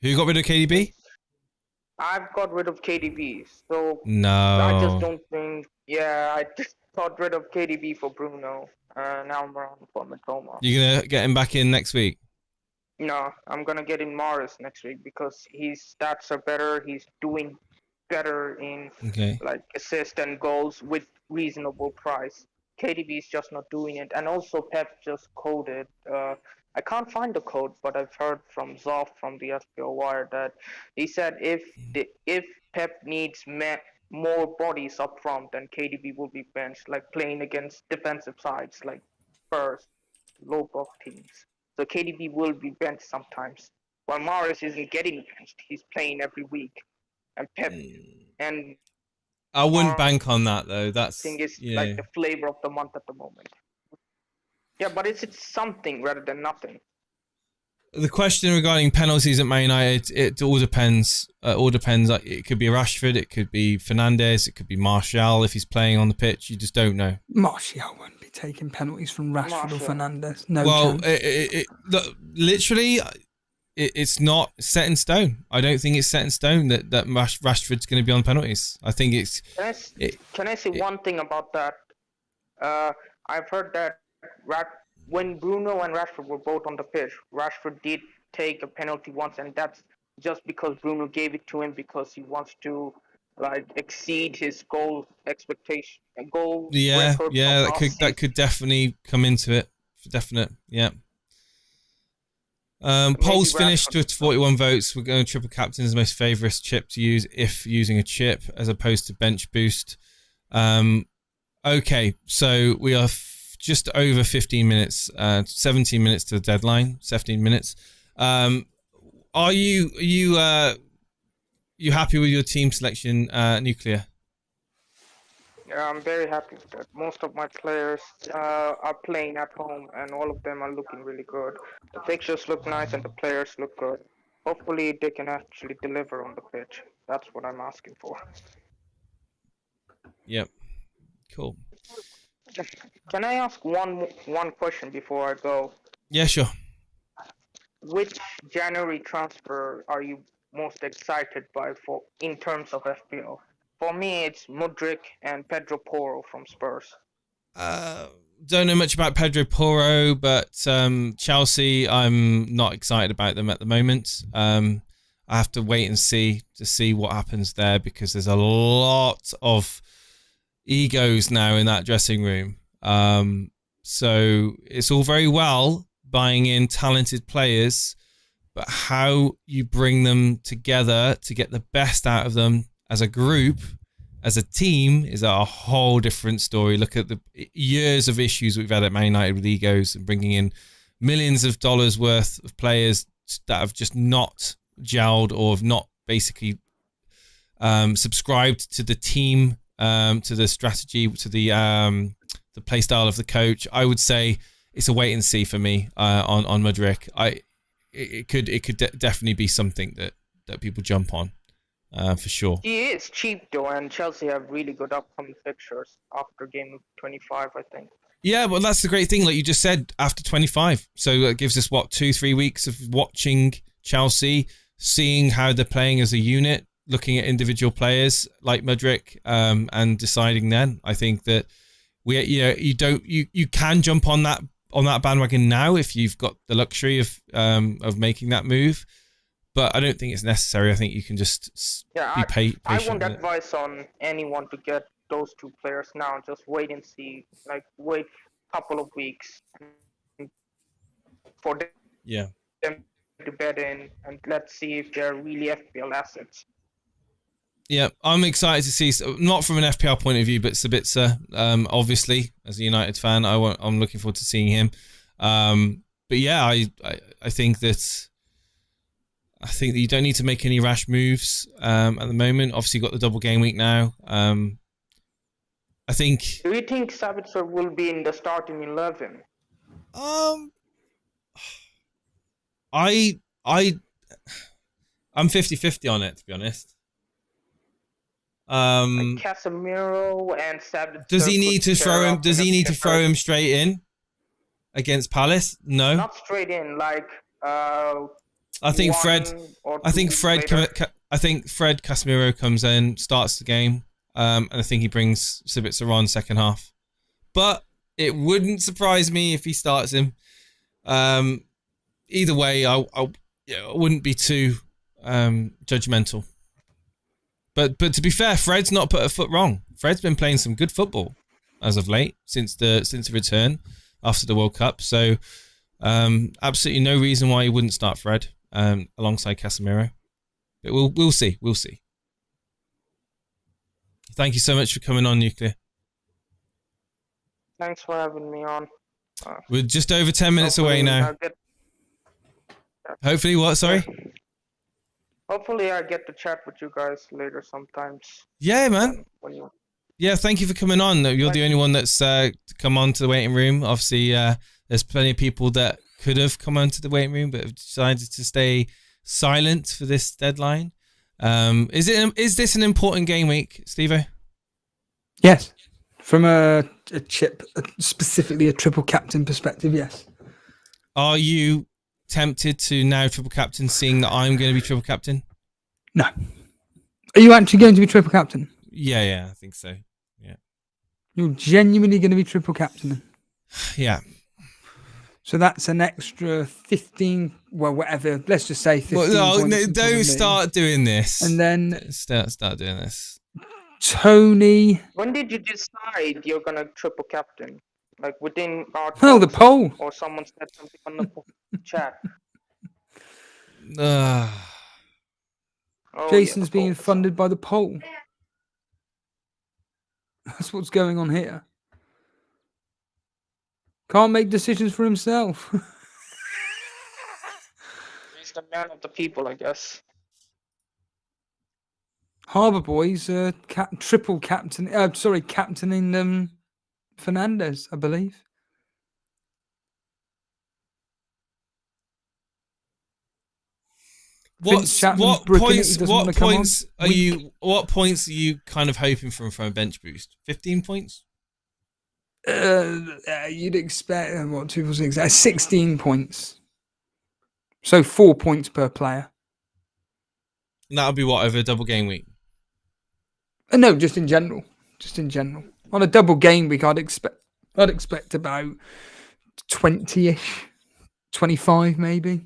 Who got rid of KDB? I've got rid of KDB, so no. I just don't think... Yeah, I just got rid of KDB for Bruno, and Almiron for Mitoma. You're going to get him back in next week? No, I'm going to get in Mahrez next week because his stats are better. He's doing better in like assists and goals with reasonable price. KDB is just not doing it. And also Pep just coded. I can't find the code, but I've heard from Zoff from the FPL Wire that he said if Pep needs more bodies up front, and KDB will be benched, like playing against defensive sides like Spurs, low block teams. So KDB will be benched sometimes. While Morris isn't getting benched, he's playing every week. And Pep and I wouldn't bank on that though. That's thing is like the flavor of the month at the moment. Yeah, but it's something rather than nothing. The question regarding penalties at Man United, it all depends. It could be Rashford, it could be Fernandes, it could be Martial if he's playing on the pitch. You just don't know. Martial won't be taking penalties from Rashford or Fernandes. No chance. Literally, it's not set in stone. I don't think it's set in stone that Rashford's going to be on penalties. I think it's. Can I say one thing about that? I've heard that when Bruno and Rashford were both on the pitch, Rashford did take a penalty once, and that's just because Bruno gave it to him because he wants to exceed his goal expectation, record. That could definitely come into it, for definite. Yeah. Polls finished with 41 votes. We're going triple captain's most favourite chip to use if using a chip as opposed to bench boost. Okay, so we are just over 15 minutes, 17 minutes to the deadline, 17 minutes. Are you happy with your team selection, Nuclear? Yeah, I'm very happy with that. Most of my players are playing at home, and all of them are looking really good. The fixtures look nice, and the players look good. Hopefully, they can actually deliver on the pitch. That's what I'm asking for. Yep. Cool. Can I ask one question before I go? Yeah, sure. Which January transfer are you most excited by in terms of FPL? For me, it's Mudryk and Pedro Porro from Spurs. Don't know much about Pedro Porro, but Chelsea, I'm not excited about them at the moment. I have to wait and see what happens there because there's a lot of egos now in that dressing room. So it's all very well buying in talented players, but how you bring them together to get the best out of them as a group, as a team, is a whole different story. Look at the years of issues we've had at Man United with egos and bringing in millions of dollars worth of players that have just not gelled or have not basically subscribed to the team, to the strategy, to the play style of the coach. I would say it's a wait and see for me on Mudryk. It could definitely be something that people jump on. For sure. He is cheap though, and Chelsea have really good upcoming fixtures after game 25, I think. Yeah, well, that's the great thing, like you just said, after 25. So that gives us, 2-3 weeks of watching Chelsea, seeing how they're playing as a unit, looking at individual players like Mudryk, and deciding then. I think that you can jump on that bandwagon now if you've got the luxury of making that move. But I don't think it's necessary. I think you can just be patient. I won't advise on anyone to get those two players now. Just wait and see. Wait a couple of weeks for them to bed in, and let's see if they're really FPL assets. Yeah, I'm excited to see. Not from an FPL point of view, but Sabitzer. Obviously, as a United fan, I'm looking forward to seeing him. But yeah, I think that. I think that you don't need to make any rash moves at the moment. Obviously, you've got the double game week now. I think. Do you think Sabitzer will be in the starting 11? I'm 50-50 on it, to be honest. Casemiro and Sabitzer. Does he need to throw him? Does he need to throw him straight in against Palace? No. Not straight in, I think Fred Casemiro comes in, starts the game, and I think he brings Sabitzer on second half. But it wouldn't surprise me if he starts him. Either way, I wouldn't be too judgmental. But to be fair, Fred's not put a foot wrong. Fred's been playing some good football as of late since the return after the World Cup. So absolutely no reason why he wouldn't start Fred. Alongside Casemiro, but we'll see. Thank you so much for coming on, Nuclear. Thanks for having me on. We're just over 10 minutes away now. Hopefully, what? Sorry? Hopefully I get to chat with you guys later sometimes. Yeah, man. Yeah, thank you for coming on. You're the only one that's come on to the waiting room. Obviously, there's plenty of people that could have come onto the waiting room, but have decided to stay silent for this deadline. Is this an important game week, Steve-O? Yes. From a chip, specifically a triple captain perspective, yes. Are you tempted to now triple captain, seeing that I'm going to be triple captain? No. Are you actually going to be triple captain? Yeah, I think so. Yeah. You're genuinely going to be triple captain? Yeah. So that's an extra 15, well, whatever. Let's just say 15 points. No, don't start doing this. And then... Start doing this. Tony... When did you decide you're going to triple captain? Like within our... Oh, the poll. Or someone said something on the chat. Jason's being funded by the poll. That's what's going on here. Can't make decisions for himself. He's the man of the people, I guess. Harbour Boys, triple captain. Captaining Fernandez, I believe. What points are you kind of hoping from a bench boost? 15 points? You'd expect 2 4 6 16 points. So 4 points per player. And that would be what, over a double game week? No, just in general. On a double game week, I'd expect about 20-ish, 25 maybe.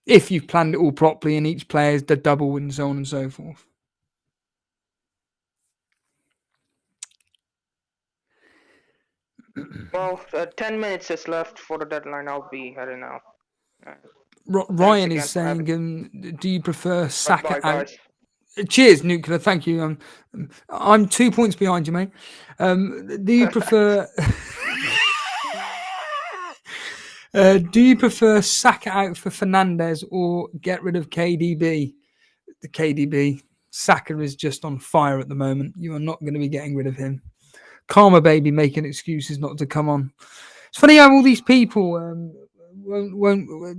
If you've planned it all properly and each player is the double and so on and so forth. Well, 10 minutes is left for the deadline. I'll be heading out. Ryan is saying, do you prefer Saka out? Cheers, Nuclear. Thank you. I'm 2 points behind you, mate. Do you prefer... do you prefer Saka out for Fernandez or get rid of KDB? The KDB. Saka is just on fire at the moment. You are not going to be getting rid of him. Karma Baby making excuses not to come on. It's funny how all these people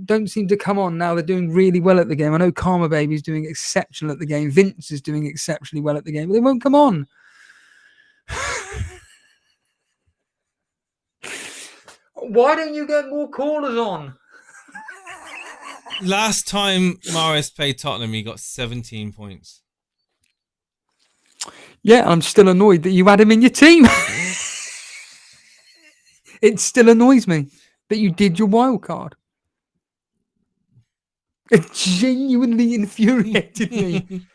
don't seem to come on now. They're doing really well at the game. I know Karma Baby is doing exceptional at the game. Vince is doing exceptionally well at the game, but they won't come on. Why don't you get more callers on? Last time Mahrez played Tottenham, he got 17 points. Yeah, I'm still annoyed that you had him in your team. It still annoys me that you did your wild card. It genuinely infuriated me.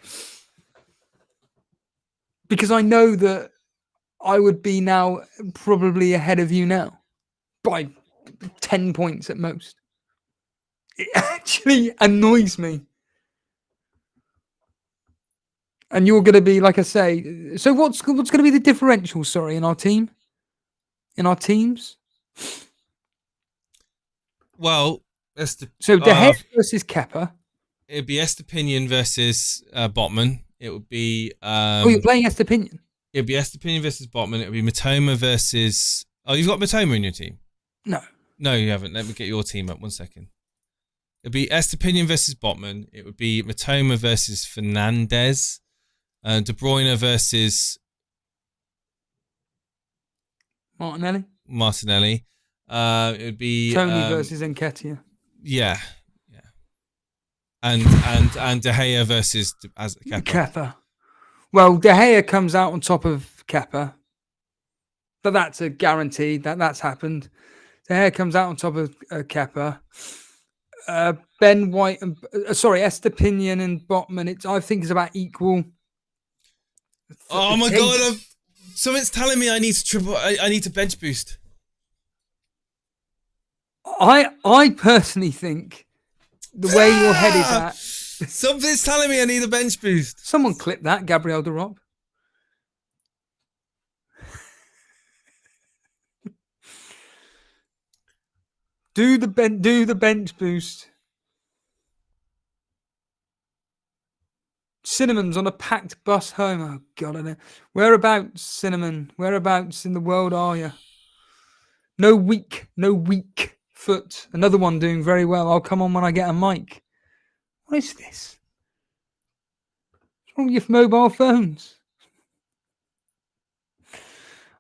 Because I know that I would be now probably ahead of you now by 10 points at most. It actually annoys me. And you're going to be, like I say, so what's going to be the differential, sorry, in our team? In our teams? Well, so De Gea versus Kepa. It'd be Estepinian versus Botman. It would be... you're playing Estepinian? It'd be Estepinian versus Botman. It would be Matoma versus... Oh, you've got Matoma in your team? No. No, you haven't. Let me get your team up 1 second. It'd be Estepinian versus Botman. It would be Matoma versus Fernandez. De Bruyne versus... Martinelli. It would be... Tony versus Nketiah. Yeah. And De Gea versus Kepa. Well, De Gea comes out on top of Kepa. But that's a guarantee. That's happened. De Gea comes out on top of Kepa. Ben White and Estepinian and Botman. I think it's about equal. Oh my god! Something's telling me I need to bench boost. I personally think the way your head is at. Something's telling me I need a bench boost. Someone clip that, Gabriel de Rob. Do the bench boost. Cinnamon's on a packed bus home. Oh God, I know. Whereabouts, Cinnamon? Whereabouts in the world are you? No weak foot. Another one doing very well. I'll come on when I get a mic. What is this? What's wrong with your mobile phones?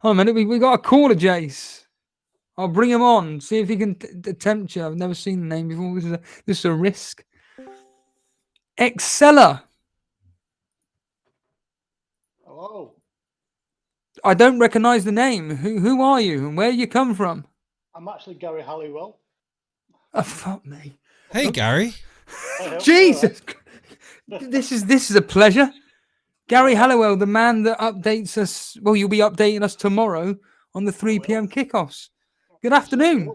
Oh, a minute. We got a caller, Jace. I'll bring him on. See if he can tempt you. I've never seen the name before. This is a risk. Exceller. Hello. I don't recognise the name. Who are you and where you come from? I'm actually Gary Halliwell. Oh, fuck me. Hey, Gary. Jesus. This is a pleasure. Gary Halliwell, the man that updates us. Well, you'll be updating us tomorrow on the 3 p.m. kickoffs. Good afternoon.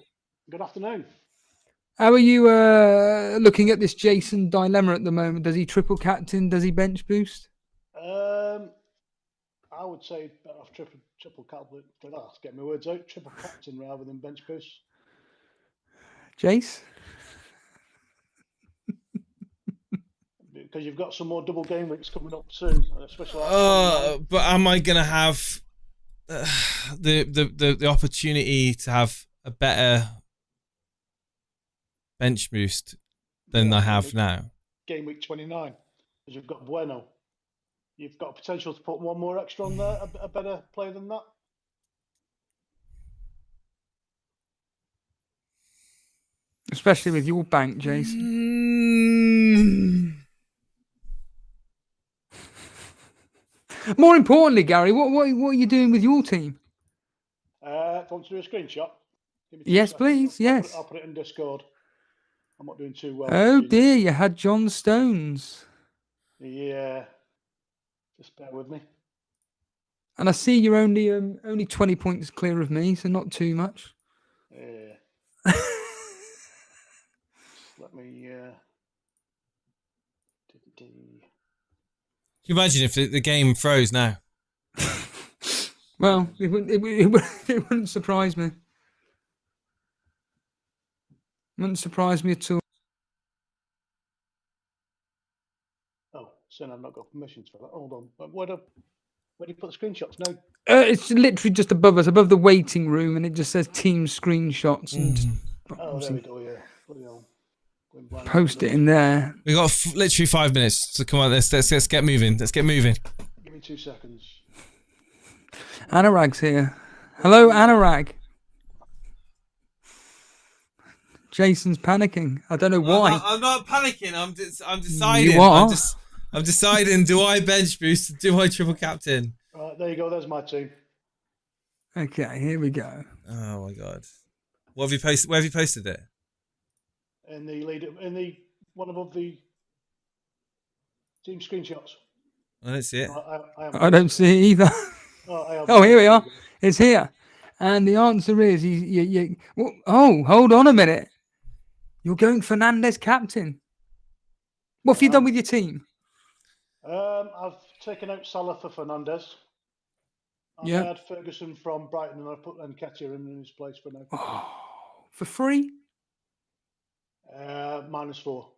Good afternoon. How are you looking at this Jason dilemma at the moment? Does he triple captain? Does he bench boost? I would say better off triple captain. Get my words out. Triple captain rather than bench boost. Jace? Because you've got some more double game weeks coming up soon, especially. But am I gonna have the opportunity to have a better bench boost than I have now? Game week 29, because you've got Bueno. You've got potential to put one more extra on there, a better player than that. Especially with your bank, Jason. More importantly, Gary, what are you doing with your team? Do you want to do a screenshot? Yes, seconds. please. Yes. I'll put it in Discord. I'm not doing too well. Oh dear, you had John Stones. Yeah. Just bear with me. And I see you're only 20 points clear of me, so not too much. Yeah. Let me. Can you imagine if the game froze now? Well, it wouldn't surprise me. Wouldn't surprise me at all. Oh, son, I've not got permissions for that. Hold on. Where do you put the screenshots now? It's literally just above us, above the waiting room, and it just says team screenshots. And just, Oh, there we go. Yeah. Bloody hell. Post it in there. We got literally 5 minutes. So come on, let's get moving. Let's get moving. Give me 2 seconds. Anurag's here. Hello, Anurag. Jason's panicking. I don't know why. I'm not panicking. I'm deciding. You are. I'm deciding. Do I bench boost? Do I triple captain? Right, there you go. There's my team. Okay, here we go. Oh my god. What have you posted? Where have you posted it? In the one above the team screenshots. I don't see it. I don't see it either. Oh, here we are. It's here. And the answer is, hold on a minute. You're going Fernandez captain. What have you done with your team? I've taken out Salah for Fernandez. I had Ferguson from Brighton, and I put Nketiah in his place for now. Oh, for free? -4.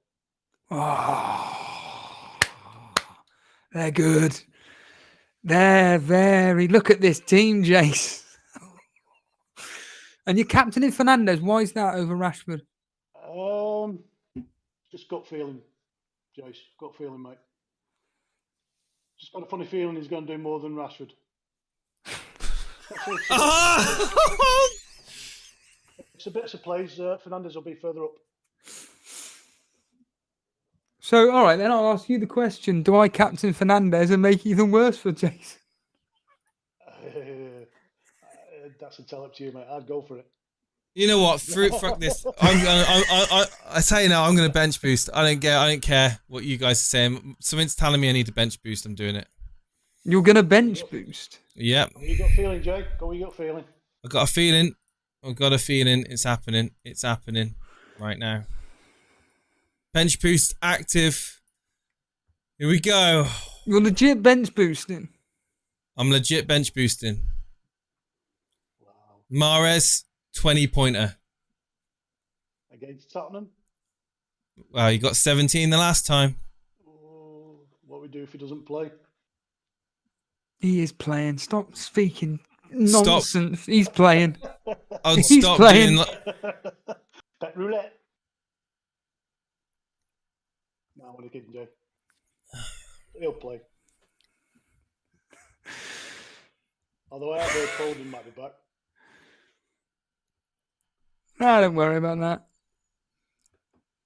Oh, they're good. They're very. Look at this team, Jace. And you're captaining Fernandez. Why is that over Rashford? Just gut feeling, Jace. Gut feeling, mate. Just got a funny feeling he's going to do more than Rashford. It's a bit of plays. Fernandez will be further up. So, all right, then I'll ask you the question. Do I captain Fernandez and make it even worse for Jason? That's a tell up to you, mate. I'd go for it. You know what? Fuck this. I tell you now, I'm going to bench boost. I don't care what you guys are saying. Something's telling me I need to bench boost. I'm doing it. You're going to bench boost? Yep. What you got feeling, Jay? Go with your feeling. I've got a feeling. It's happening. It's happening right now. Bench boost active. Here we go. You're legit bench boosting. I'm legit bench boosting. Wow. Mahrez, 20-pointer. against Tottenham. Well, you got 17 the last time. Oh, what we do if he doesn't play? He is playing. Stop speaking Stop. nonsense. He's playing. I'd He's stop playing. doing. Bet roulette. No, what he can do. He'll play. Although I have heard Foden might be back. No, don't worry about that.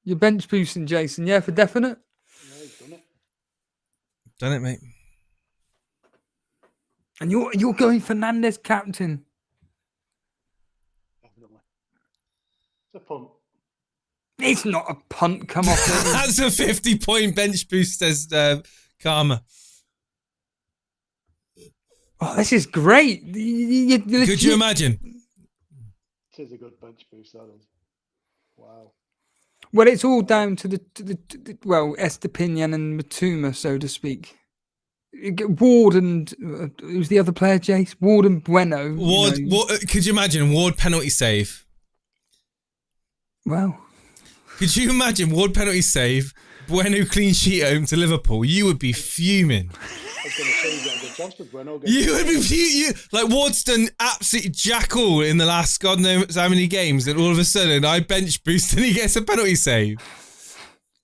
You're bench boosting Jason, yeah, for definite? Yeah, he's done it. Done it, mate. And you're going Fernandez captain. Definitely. It's a punt. It's not a punt. Come off it. That's a 50-point bench boost, says Karma. Oh, this is great. Could you imagine? It is a good bench boost, that is. Wow. Well, it's all down to the Estepinian and Matuma, so to speak. Ward and who's the other player, Jace? Ward and Bueno. Ward, could you imagine Ward penalty save? Well, could you imagine Ward penalty save? Bueno clean sheet home to Liverpool. You would be fuming. I was going to say you got a good chance with Bueno. You would be fuming. Like Ward's done absolute jack all in the last God knows how many games, and all of a sudden I bench boost and he gets a penalty save.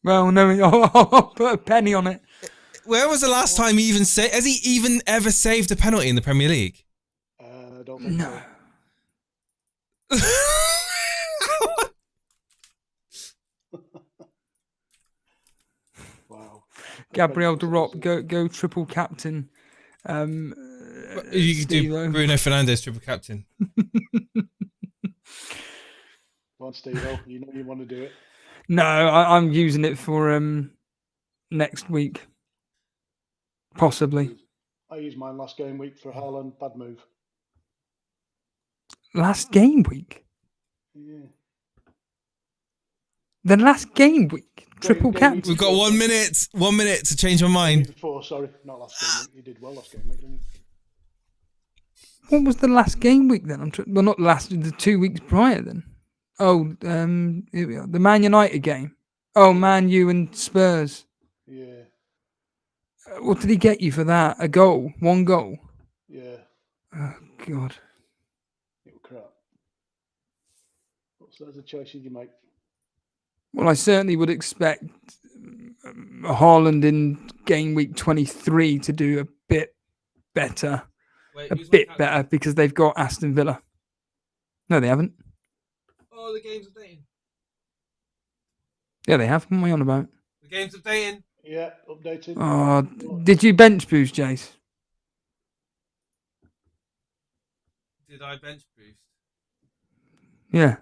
Well, no, I'll put a penny on it. Where was the last time he even has he even ever saved a penalty in the Premier League? I don't think No. Wow. Gabriel Derop, go triple captain. You could do Steve-o. Bruno Fernandes triple captain. Come on, Steve-o. You know you want to do it. No, I'm using it for next week. Possibly. I used mine last game week for Haaland. Bad move. Last game week? Yeah. The last game week? Triple Game captain? week. We've got 1 minute. 1 minute to change my mind. Before, sorry, not last game week. You did well last game week, didn't you? What was the last game week then? Well, not last, the 2 weeks prior then. Oh, here we are. The Man United game. Oh, Man U and Spurs. Yeah. What did he get you for that? A goal? 1 goal? Yeah. Oh, God. It was crap. So there's a choice you make. Well, I certainly would expect Haaland in game week 23 to do a bit better. Better because they've got Aston Villa. No, they haven't. Oh, the game's updating. Yeah, they have. What am I on about? The game's updating. Yeah, updated. Oh, did you bench boost, Jace? Did I bench boost? Yeah.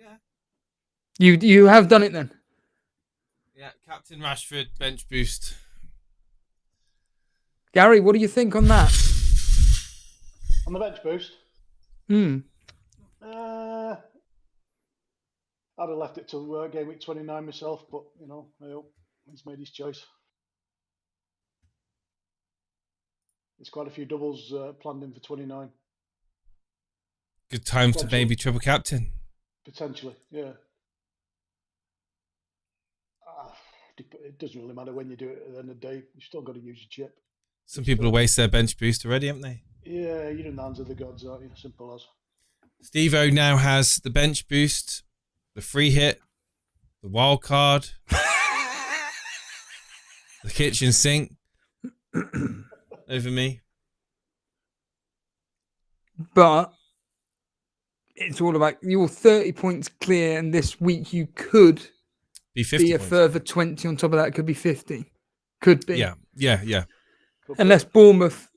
Yeah. You have done it then? Yeah, Captain Rashford bench boost. Gary, what do you think on that? On the bench boost? I'd have left it till game week 29 myself, but, you know, he's made his choice. There's quite a few doubles planned in for 29. Good time to maybe triple captain. Potentially, yeah. It doesn't really matter when you do it at the end of the day. You've still got to use your chip. Some people have wasted their bench boost already, haven't they? Yeah, you're in the hands of the gods, aren't you? Simple as. Steve-o now has the bench boost, the free hit, the wild card, the kitchen sink over me. But it's all about you're 30 points clear, and this week you could Be 50 be a points. further 20 on top of that. It could be 50. Could be. Yeah. Unless Bournemouth.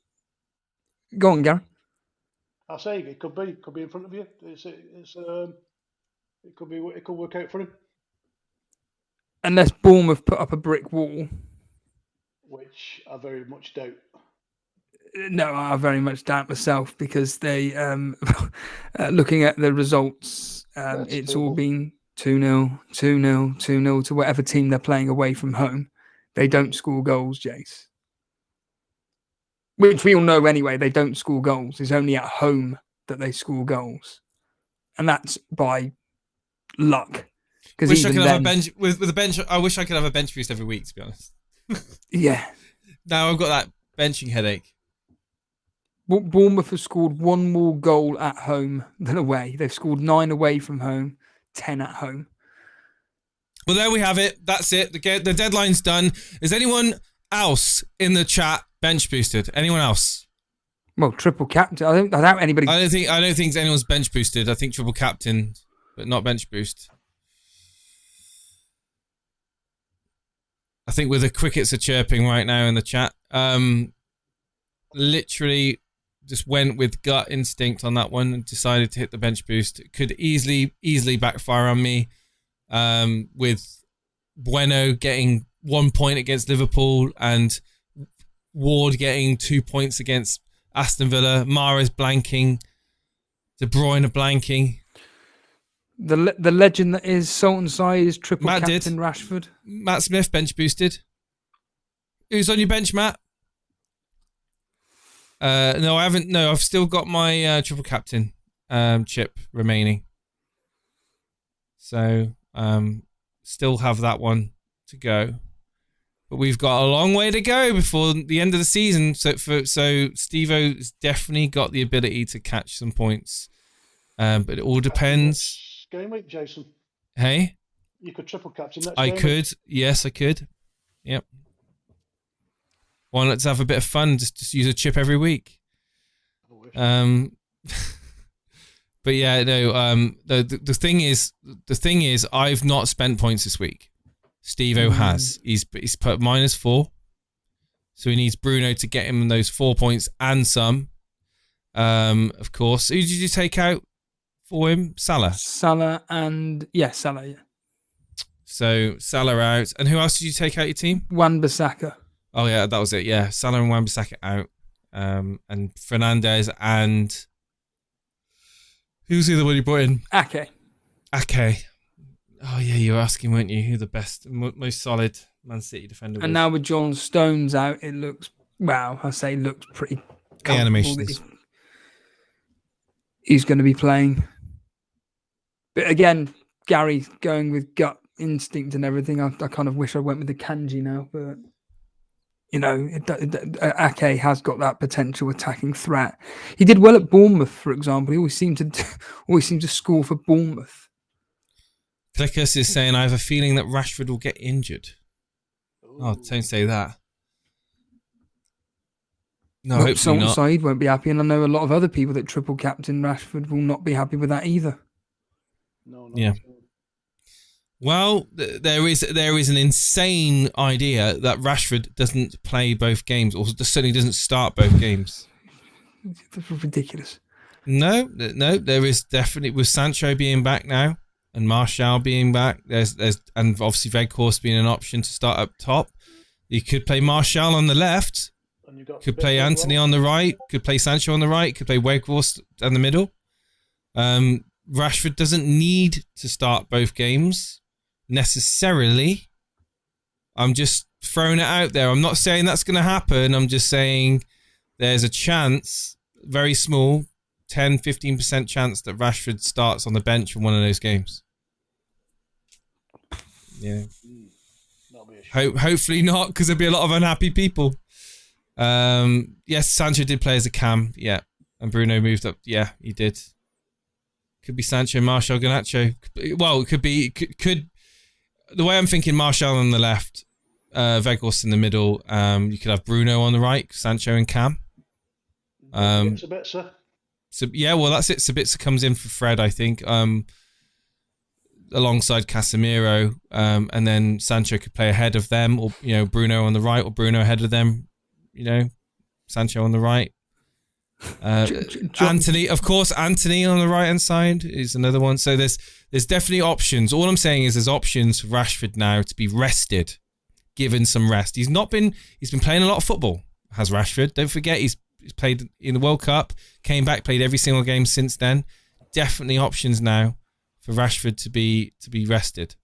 Go on, Gary. I say it could be in front of you. It could work out for him. Unless Bournemouth put up a brick wall. Which I very much doubt. No, I very much doubt myself because they, looking at the results, it's all been 2-0, 2-0, 2-0 to whatever team they're playing away from home. They don't score goals, Jace. Which we all know anyway, they don't score goals. It's only at home that they score goals. And that's by luck. Because wish I could have a bench with a bench. I wish I could have a bench boost every week. To be honest. Yeah. Now I've got that benching headache. Bournemouth have scored one more goal at home than away. They've scored 9 away from home, 10 at home. Well, there we have it. That's it. The deadline's done. Is anyone else in the chat bench boosted? Anyone else? Well, triple captain. I doubt anybody. I don't think anyone's bench boosted. I think triple captain, but not bench boost. I think with the crickets are chirping right now in the chat. Literally just went with gut instinct on that one and decided to hit the bench boost. It could easily backfire on me. With Bueno getting 1 point against Liverpool and Ward getting 2 points against Aston Villa, Mahrez blanking, De Bruyne blanking. The legend that is Sultan Side is triple Matt captain did. Rashford. Matt Smith bench boosted. Who's on your bench, Matt? No, I haven't. No, I've still got my triple captain chip remaining. So still have that one to go. But we've got a long way to go before the end of the season. So Steve-O's definitely got the ability to catch some points. But it all depends. Game week, Jason. Hey? You could triple captain next I game could. Yes, I could. Yep. Why not just have a bit of fun? Just use a chip every week. But yeah, no. The thing is, I've not spent points this week. Steve-O has. He's put -4, so he needs Bruno to get him those 4 points and some. Of course. Who did you take out for him? Salah. Salah. Yeah. So Salah out, and who else did you take out your team? Wan-Bissaka. Oh yeah, that was it. Yeah, Salah and Wan-Bissaka out, and Fernandez and who's the other one you brought in? Ake. Oh yeah, you were asking, weren't you, who the best, most solid Man City defender was? And now with John Stones out, it looks looks pretty. Animations. He's going to be playing, but again, Gary's going with gut instinct and everything. I kind of wish I went with the Kanji now, but. You know, Ake has got that potential attacking threat. He did well at Bournemouth, for example. He always seemed to score for Bournemouth. Clickus is saying, I have a feeling that Rashford will get injured. Oh, don't say that. No, hopefully Sultan not. Said won't be happy, and I know a lot of other people that triple captain Rashford will not be happy with that either. No, yeah. Well, there is an insane idea that Rashford doesn't play both games, or certainly doesn't start both games. That's ridiculous. No, there is definitely, with Sancho being back now and Martial being back, there's and obviously Weghorst being an option to start up top. You could play Martial on the left, could play Anthony on the right, could play Sancho on the right, could play Weghorst in the middle. Rashford doesn't need to start both games necessarily. I'm just throwing it out there. I'm not saying that's going to happen. I'm just saying there's a chance, very small, 10-15% chance that Rashford starts on the bench for one of those games. Yeah. Hopefully not, because there'll be a lot of unhappy people. Yes, Sancho did play as a cam. Yeah. And Bruno moved up. Yeah, he did. Could be Sancho, Martial, Garnacho. Well, it could the way I'm thinking, Martial on the left, Weghorst in the middle. You could have Bruno on the right, Sancho and Cam. Sabitzer. So yeah, well that's it. Sabitzer comes in for Fred, I think, alongside Casemiro, and then Sancho could play ahead of them, or Bruno on the right, or Bruno ahead of them. Sancho on the right. Anthony, of course, Anthony on the right hand side is another one. So there's definitely options. All I'm saying is there's options for Rashford now to be rested, given some rest. He's been playing a lot of football, has Rashford. Don't forget he's played in the World Cup, came back, played every single game since then. Definitely options now for Rashford to be rested.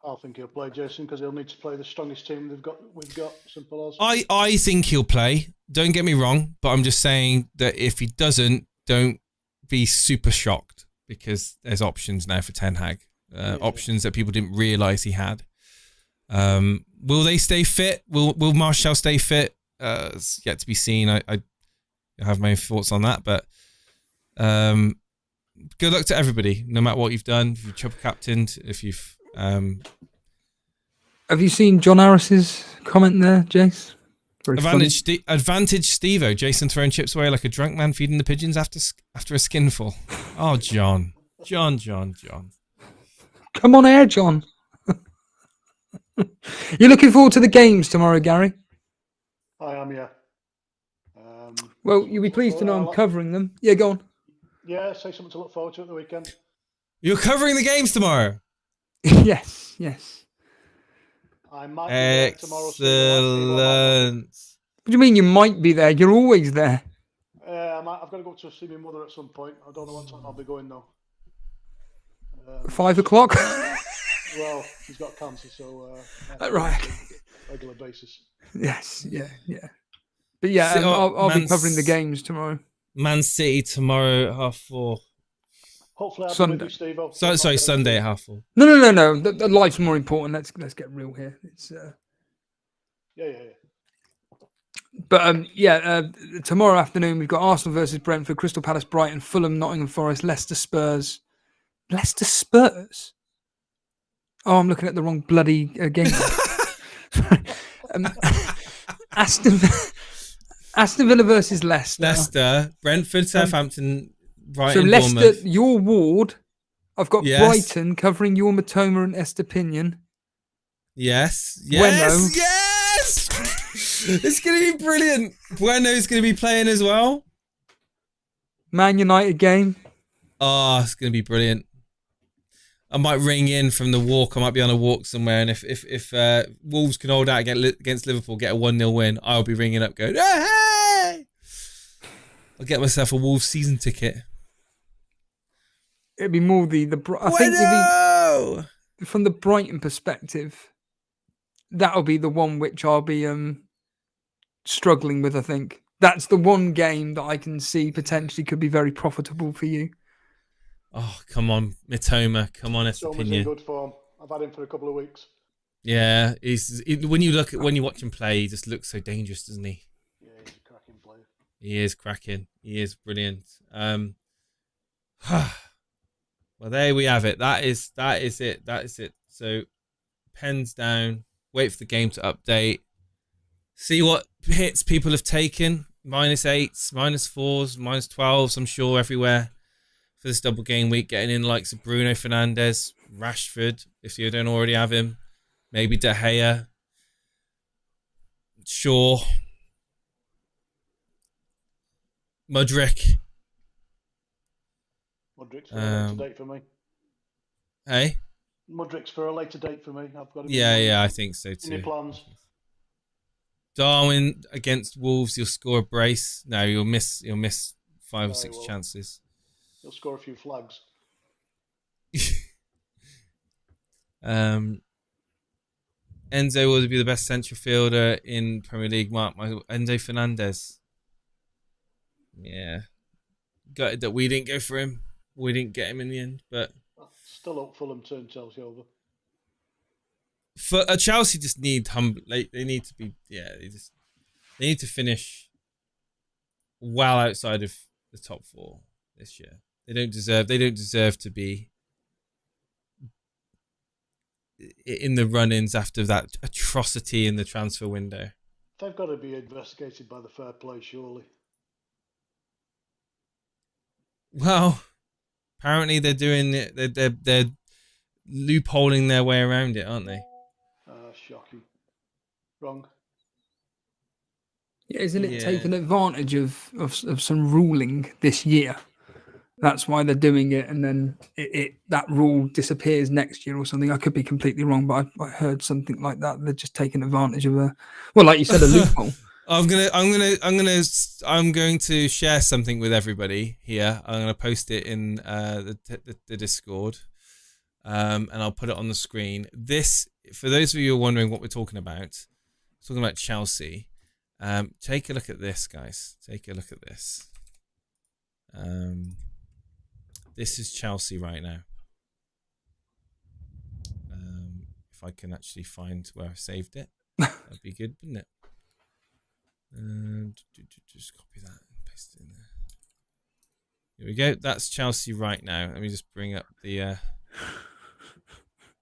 I think he'll play, Jason, because he'll need to play the strongest team we've got. Simple as. I think he'll play. Don't get me wrong, but I'm just saying that if he doesn't, don't be super shocked, because there's options now for Ten Hag, options that people didn't realise he had. Will they stay fit? Will Martial stay fit? It's yet to be seen. I have my own thoughts on that, but good luck to everybody, no matter what you've done. If you've triple captained, if you've have you seen John Harris's comment there, Jace? Advantage Steve-O, Jason throwing chips away like a drunk man feeding the pigeons after a skinful. Oh, John. Come on air, John. You're looking forward to the games tomorrow, Gary? I am, yeah. Well, you'll be pleased to know I'm covering them. Yeah, go on. Yeah, say something to look forward to at the weekend. You're covering the games tomorrow? Yes. I might be there tomorrow. Excellent. What do you mean you might be there? You're always there. I've got to go to see my mother at some point. I don't know what time I'll be going though. 5 o'clock? Well, she's got cancer, so right. Regular basis. Yes, yeah. But yeah, I'll be covering the games tomorrow. Man City tomorrow at 4:30. Hopefully, I'll Sunday. be with you, Steve. Sorry, Sunday at 4:30. No. The life's more important. Let's get real here. It's Yeah. But tomorrow afternoon we've got Arsenal versus Brentford, Crystal Palace, Brighton, Fulham, Nottingham Forest, Leicester Spurs. Leicester Spurs? Oh, I'm looking at the wrong bloody game. Aston Villa versus Leicester. Leicester, Brentford, Southampton, Brighton, So Leicester, Bournemouth. your ward. I've got Yes. Brighton covering your Matoma and Estepinian. Yes. Bueno. Yes. It's going to be brilliant. Bueno's going to be playing as well. Man United game. Oh, it's going to be brilliant. I might ring in from the walk. I might be on a walk somewhere, and if Wolves can hold out against Liverpool, get a 1-0 win, I'll be ringing up going, hey! I'll get myself a Wolves season ticket. It'd be more I think it'd be, from the Brighton perspective, that'll be the one which I'll be struggling with. I think that's the one game that I can see potentially could be very profitable for you. Oh, come on, Mitoma. Come on, So much in Estepinian. good form. I've had him for a couple of weeks. Yeah, when you watch him play, he just looks so dangerous, doesn't he? Yeah, he's a cracking player. He is cracking. He is brilliant. Well, there we have it. That is it. So, pens down. Wait for the game to update. See what hits people have taken. -8s, -4s, -12s. I'm sure everywhere for this double game week. Getting in likes of Bruno Fernandes, Rashford, if you don't already have him. Maybe De Gea. Shaw. Mudryk. Mudryk's for a later date for me. Hey? Mudryk's for a later date for me. I've got him. Yeah, I think so in too. my plans. Darwin against Wolves, you'll score a brace. No, you'll miss 5 or 6 will. chances. He'll score a few flags. Enzo will be the best central fielder in Premier League. Enzo Fernandez. Yeah. Gutted that we didn't go for him. We didn't get him in the end, but Still up Fulham turn Chelsea over. for Chelsea just need they need to be they need to finish well outside of the top 4 this year. They don't deserve to be in the run-ins after that atrocity in the transfer window. They've got to be investigated by the fair play, surely. Well, apparently they're doing it. They're loopholing their way around it, aren't they? Shocking. Wrong. Yeah, isn't it Yeah. taking advantage of some ruling this year? That's why they're doing it, and then that rule disappears next year or something. I could be completely wrong, but I heard something like that. They're just taking advantage of like you said, a loophole. I'm going to share something with everybody here. I'm going to post it in the Discord, and I'll put it on the screen. This, for those of you who are wondering what we're talking about Chelsea. Take a look at this, guys. Take a look at this. This is Chelsea right now. If I can actually find where I saved it, that'd be good, wouldn't it? Just copy that and paste it in there. Here we go. That's Chelsea right now. Let me just bring up the.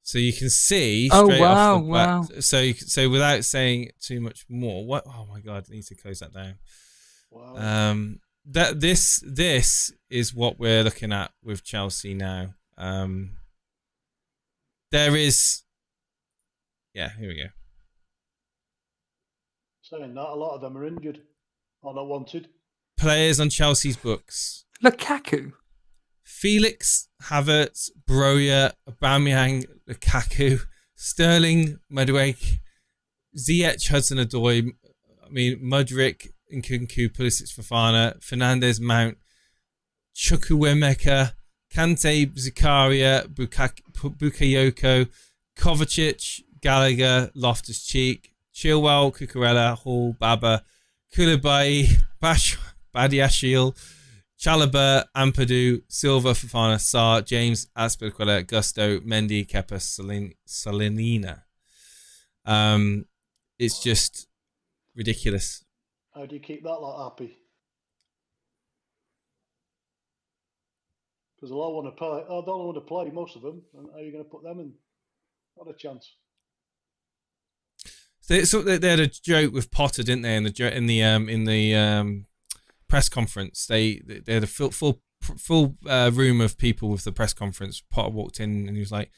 So you can see straight off the bat. So without saying too much more, what? Oh my God! I need to close that down. Wow. This is what we're looking at with Chelsea now. There is. Yeah, here we go. Saying that, a lot of them are injured or not wanted. Players on Chelsea's books. Lukaku. Felix, Havertz, Broja, Aubameyang, Lukaku, Sterling, Madueke, Ziyech, Hudson-Odoi, Mudryk, Nkunku, Pulisic, Fofana, Fernandes, Mount, Chukwuemeka, Kante, Zakaria, Bakayoko, Kovacic, Gallagher, Loftus-Cheek, Chilwell, Cucurella, Hall, Baba, Koulibaly, Badiashile, Chalobah, Ampadu, Silva, Fofana, Sarr, James, Azpilicueta, Gusto, Mendy, Kepa, Salinina. It's just ridiculous. How do you keep that lot happy? Because they'll all want to play. Oh, they'll want to play, most of them. And how are you going to put them in? Not a chance. So they had a joke with Potter, didn't they? In the press conference, they had a full room of people with the press conference. Potter walked in and he was like,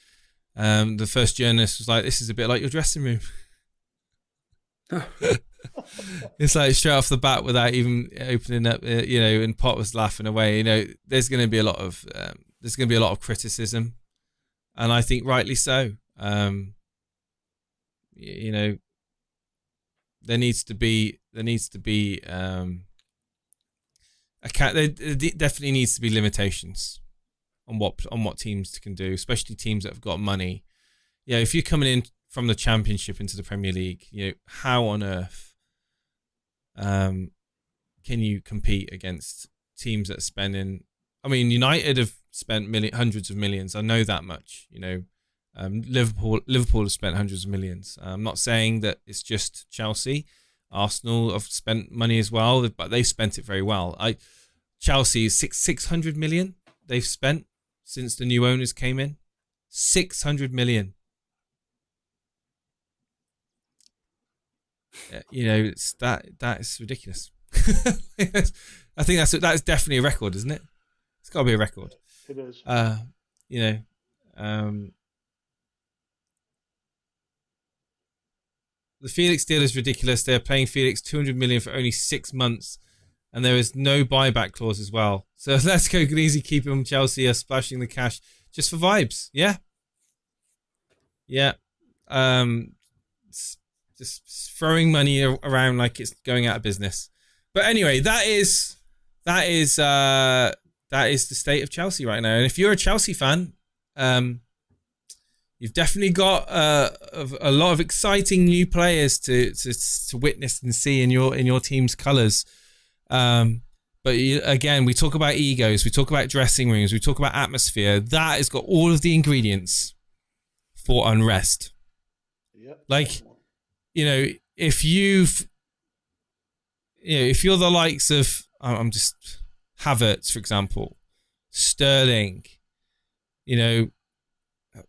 the first journalist was like, "This is a bit like your dressing room." It's like straight off the bat without even opening up, and Potter was laughing away. There's going to be a lot of criticism, and I think rightly so. There needs to be there definitely needs to be limitations on what teams can do, especially teams that have got money. If you're coming in from the Championship into the Premier League, how on earth can you compete against teams that are spending? I mean, United have spent hundreds of millions. I know that much. Liverpool have spent hundreds of millions. I'm not saying that it's just Chelsea. Arsenal have spent money as well, but they've spent it very well. Chelsea 600 million they've spent since the new owners came in. 600 million. It's that is ridiculous. I think that's definitely a record, isn't it? It's got to be a record. It is. The Felix deal is ridiculous. They're paying Felix 200 million for only 6 months, and there is no buyback clause as well. So let's go easy. Keep him. Chelsea are splashing the cash just for vibes. Yeah. Just throwing money around like it's going out of business. But anyway, that is the state of Chelsea right now. And if you're a Chelsea fan, you've definitely got a lot of exciting new players to witness and see in your team's colours. But again, we talk about egos, we talk about dressing rooms, we talk about atmosphere. That has got all of the ingredients for unrest. Yep. If you're the likes of, I'm just Havertz, for example, Sterling,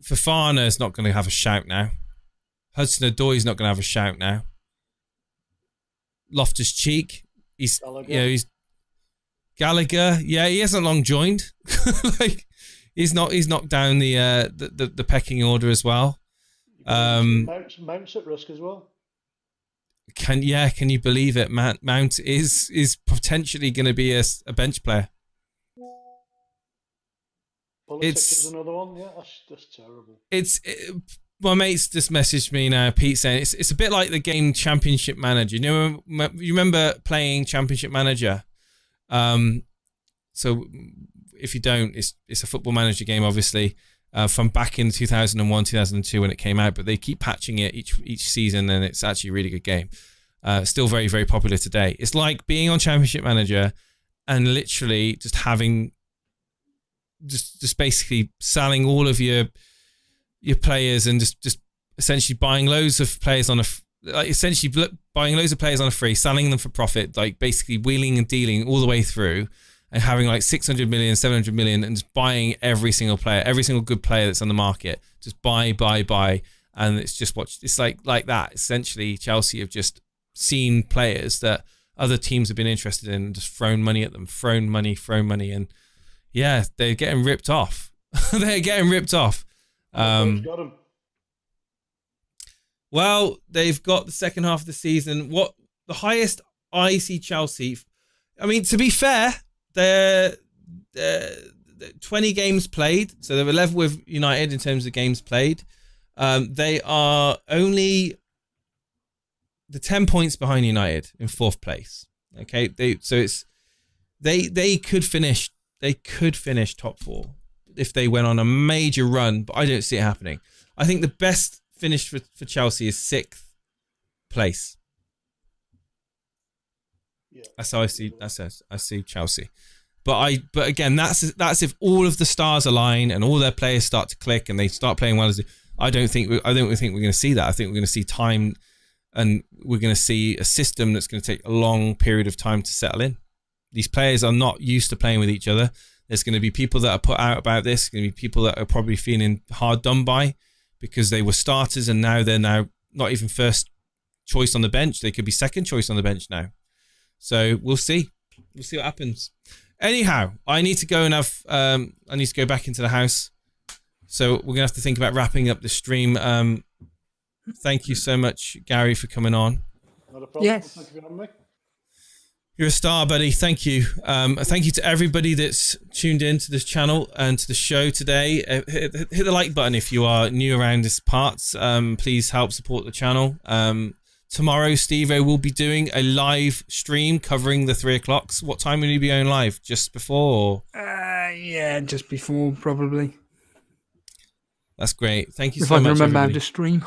Fofana is not going to have a shout now. Hudson-Odoi is not going to have a shout now. Loftus-Cheek, he's Gallagher. Yeah, he hasn't long joined. he's knocked down the pecking order as well. Mount's at risk as well. Can you believe it? Mount is potentially going to be a bench player. Politics is another one. Yeah, that's terrible. My mate's just messaged me now, Pete, saying it's a bit like the game Championship Manager. You remember playing Championship Manager? So if you don't, it's a football manager game, obviously, from back in 2001, 2002 when it came out. But they keep patching it each season, and it's actually a really good game. Still very, very popular today. It's like being on Championship Manager and literally just having just basically selling all of your players and just essentially buying loads of players on a free, selling them for profit, like basically wheeling and dealing all the way through, and having like 600 million, 700 million, and just buying every single player, every single good player that's on the market, just buy, and it's just it's like that. Essentially, Chelsea have just seen players that other teams have been interested in and just thrown money at them, thrown money, and yeah, they're getting ripped off. They're getting ripped off. Got 'em. Well, they've got the second half of the season. What the highest I see Chelsea. I mean, to be fair, they're 20 games played, so they're level with United in terms of games played. They are only 10 points behind United in 4th place. Okay, they could finish. They could finish top 4 if they went on a major run, but I don't see it happening. I think the best finish for Chelsea is 6th place. Yeah. That's how I see. I see Chelsea. But again, that's if all of the stars align and all their players start to click and they start playing well. I don't think we're going to see that. I think we're going to see time, and we're going to see a system that's going to take a long period of time to settle in. These players are not used to playing with each other. There's going to be people that are put out about this. There's going to be people that are probably feeling hard done by because they were starters and now they're not even first choice on the bench. They could be second choice on the bench now. So we'll see. We'll see what happens. Anyhow, I need to go and I need to go back into the house. So we're going to have to think about wrapping up the stream. Thank you so much, Gary, for coming on. Not a problem. Yes. Thank you for having me. You're a star, buddy. Thank you. Thank you to everybody that's tuned in to this channel and to the show today. Hit the like button if you are new around this parts. Please help support the channel. Tomorrow, Steve-O will be doing a live stream covering the 3 o'clocks. What time will you be going live? Just before? Yeah, just before, probably. That's great. Thank you if so I much, can remember everybody. how to stream.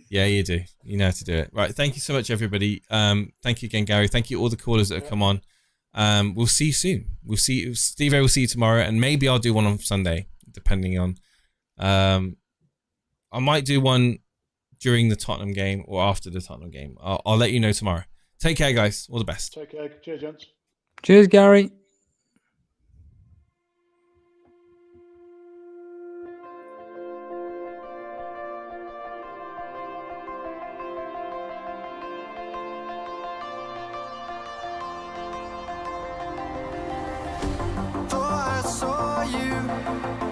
Yeah, you do. You know how to do it. Right. Thank you so much, everybody. Thank you again, Gary. Thank you all the callers that have come on. We'll see you soon. We'll see you. Steve-O will see you tomorrow, and maybe I'll do one on Sunday, depending on. I might do one during the Tottenham game or after the Tottenham game. I'll let you know tomorrow. Take care, guys. All the best. Take care. Cheers, gents. Cheers, Gary. Thought I saw you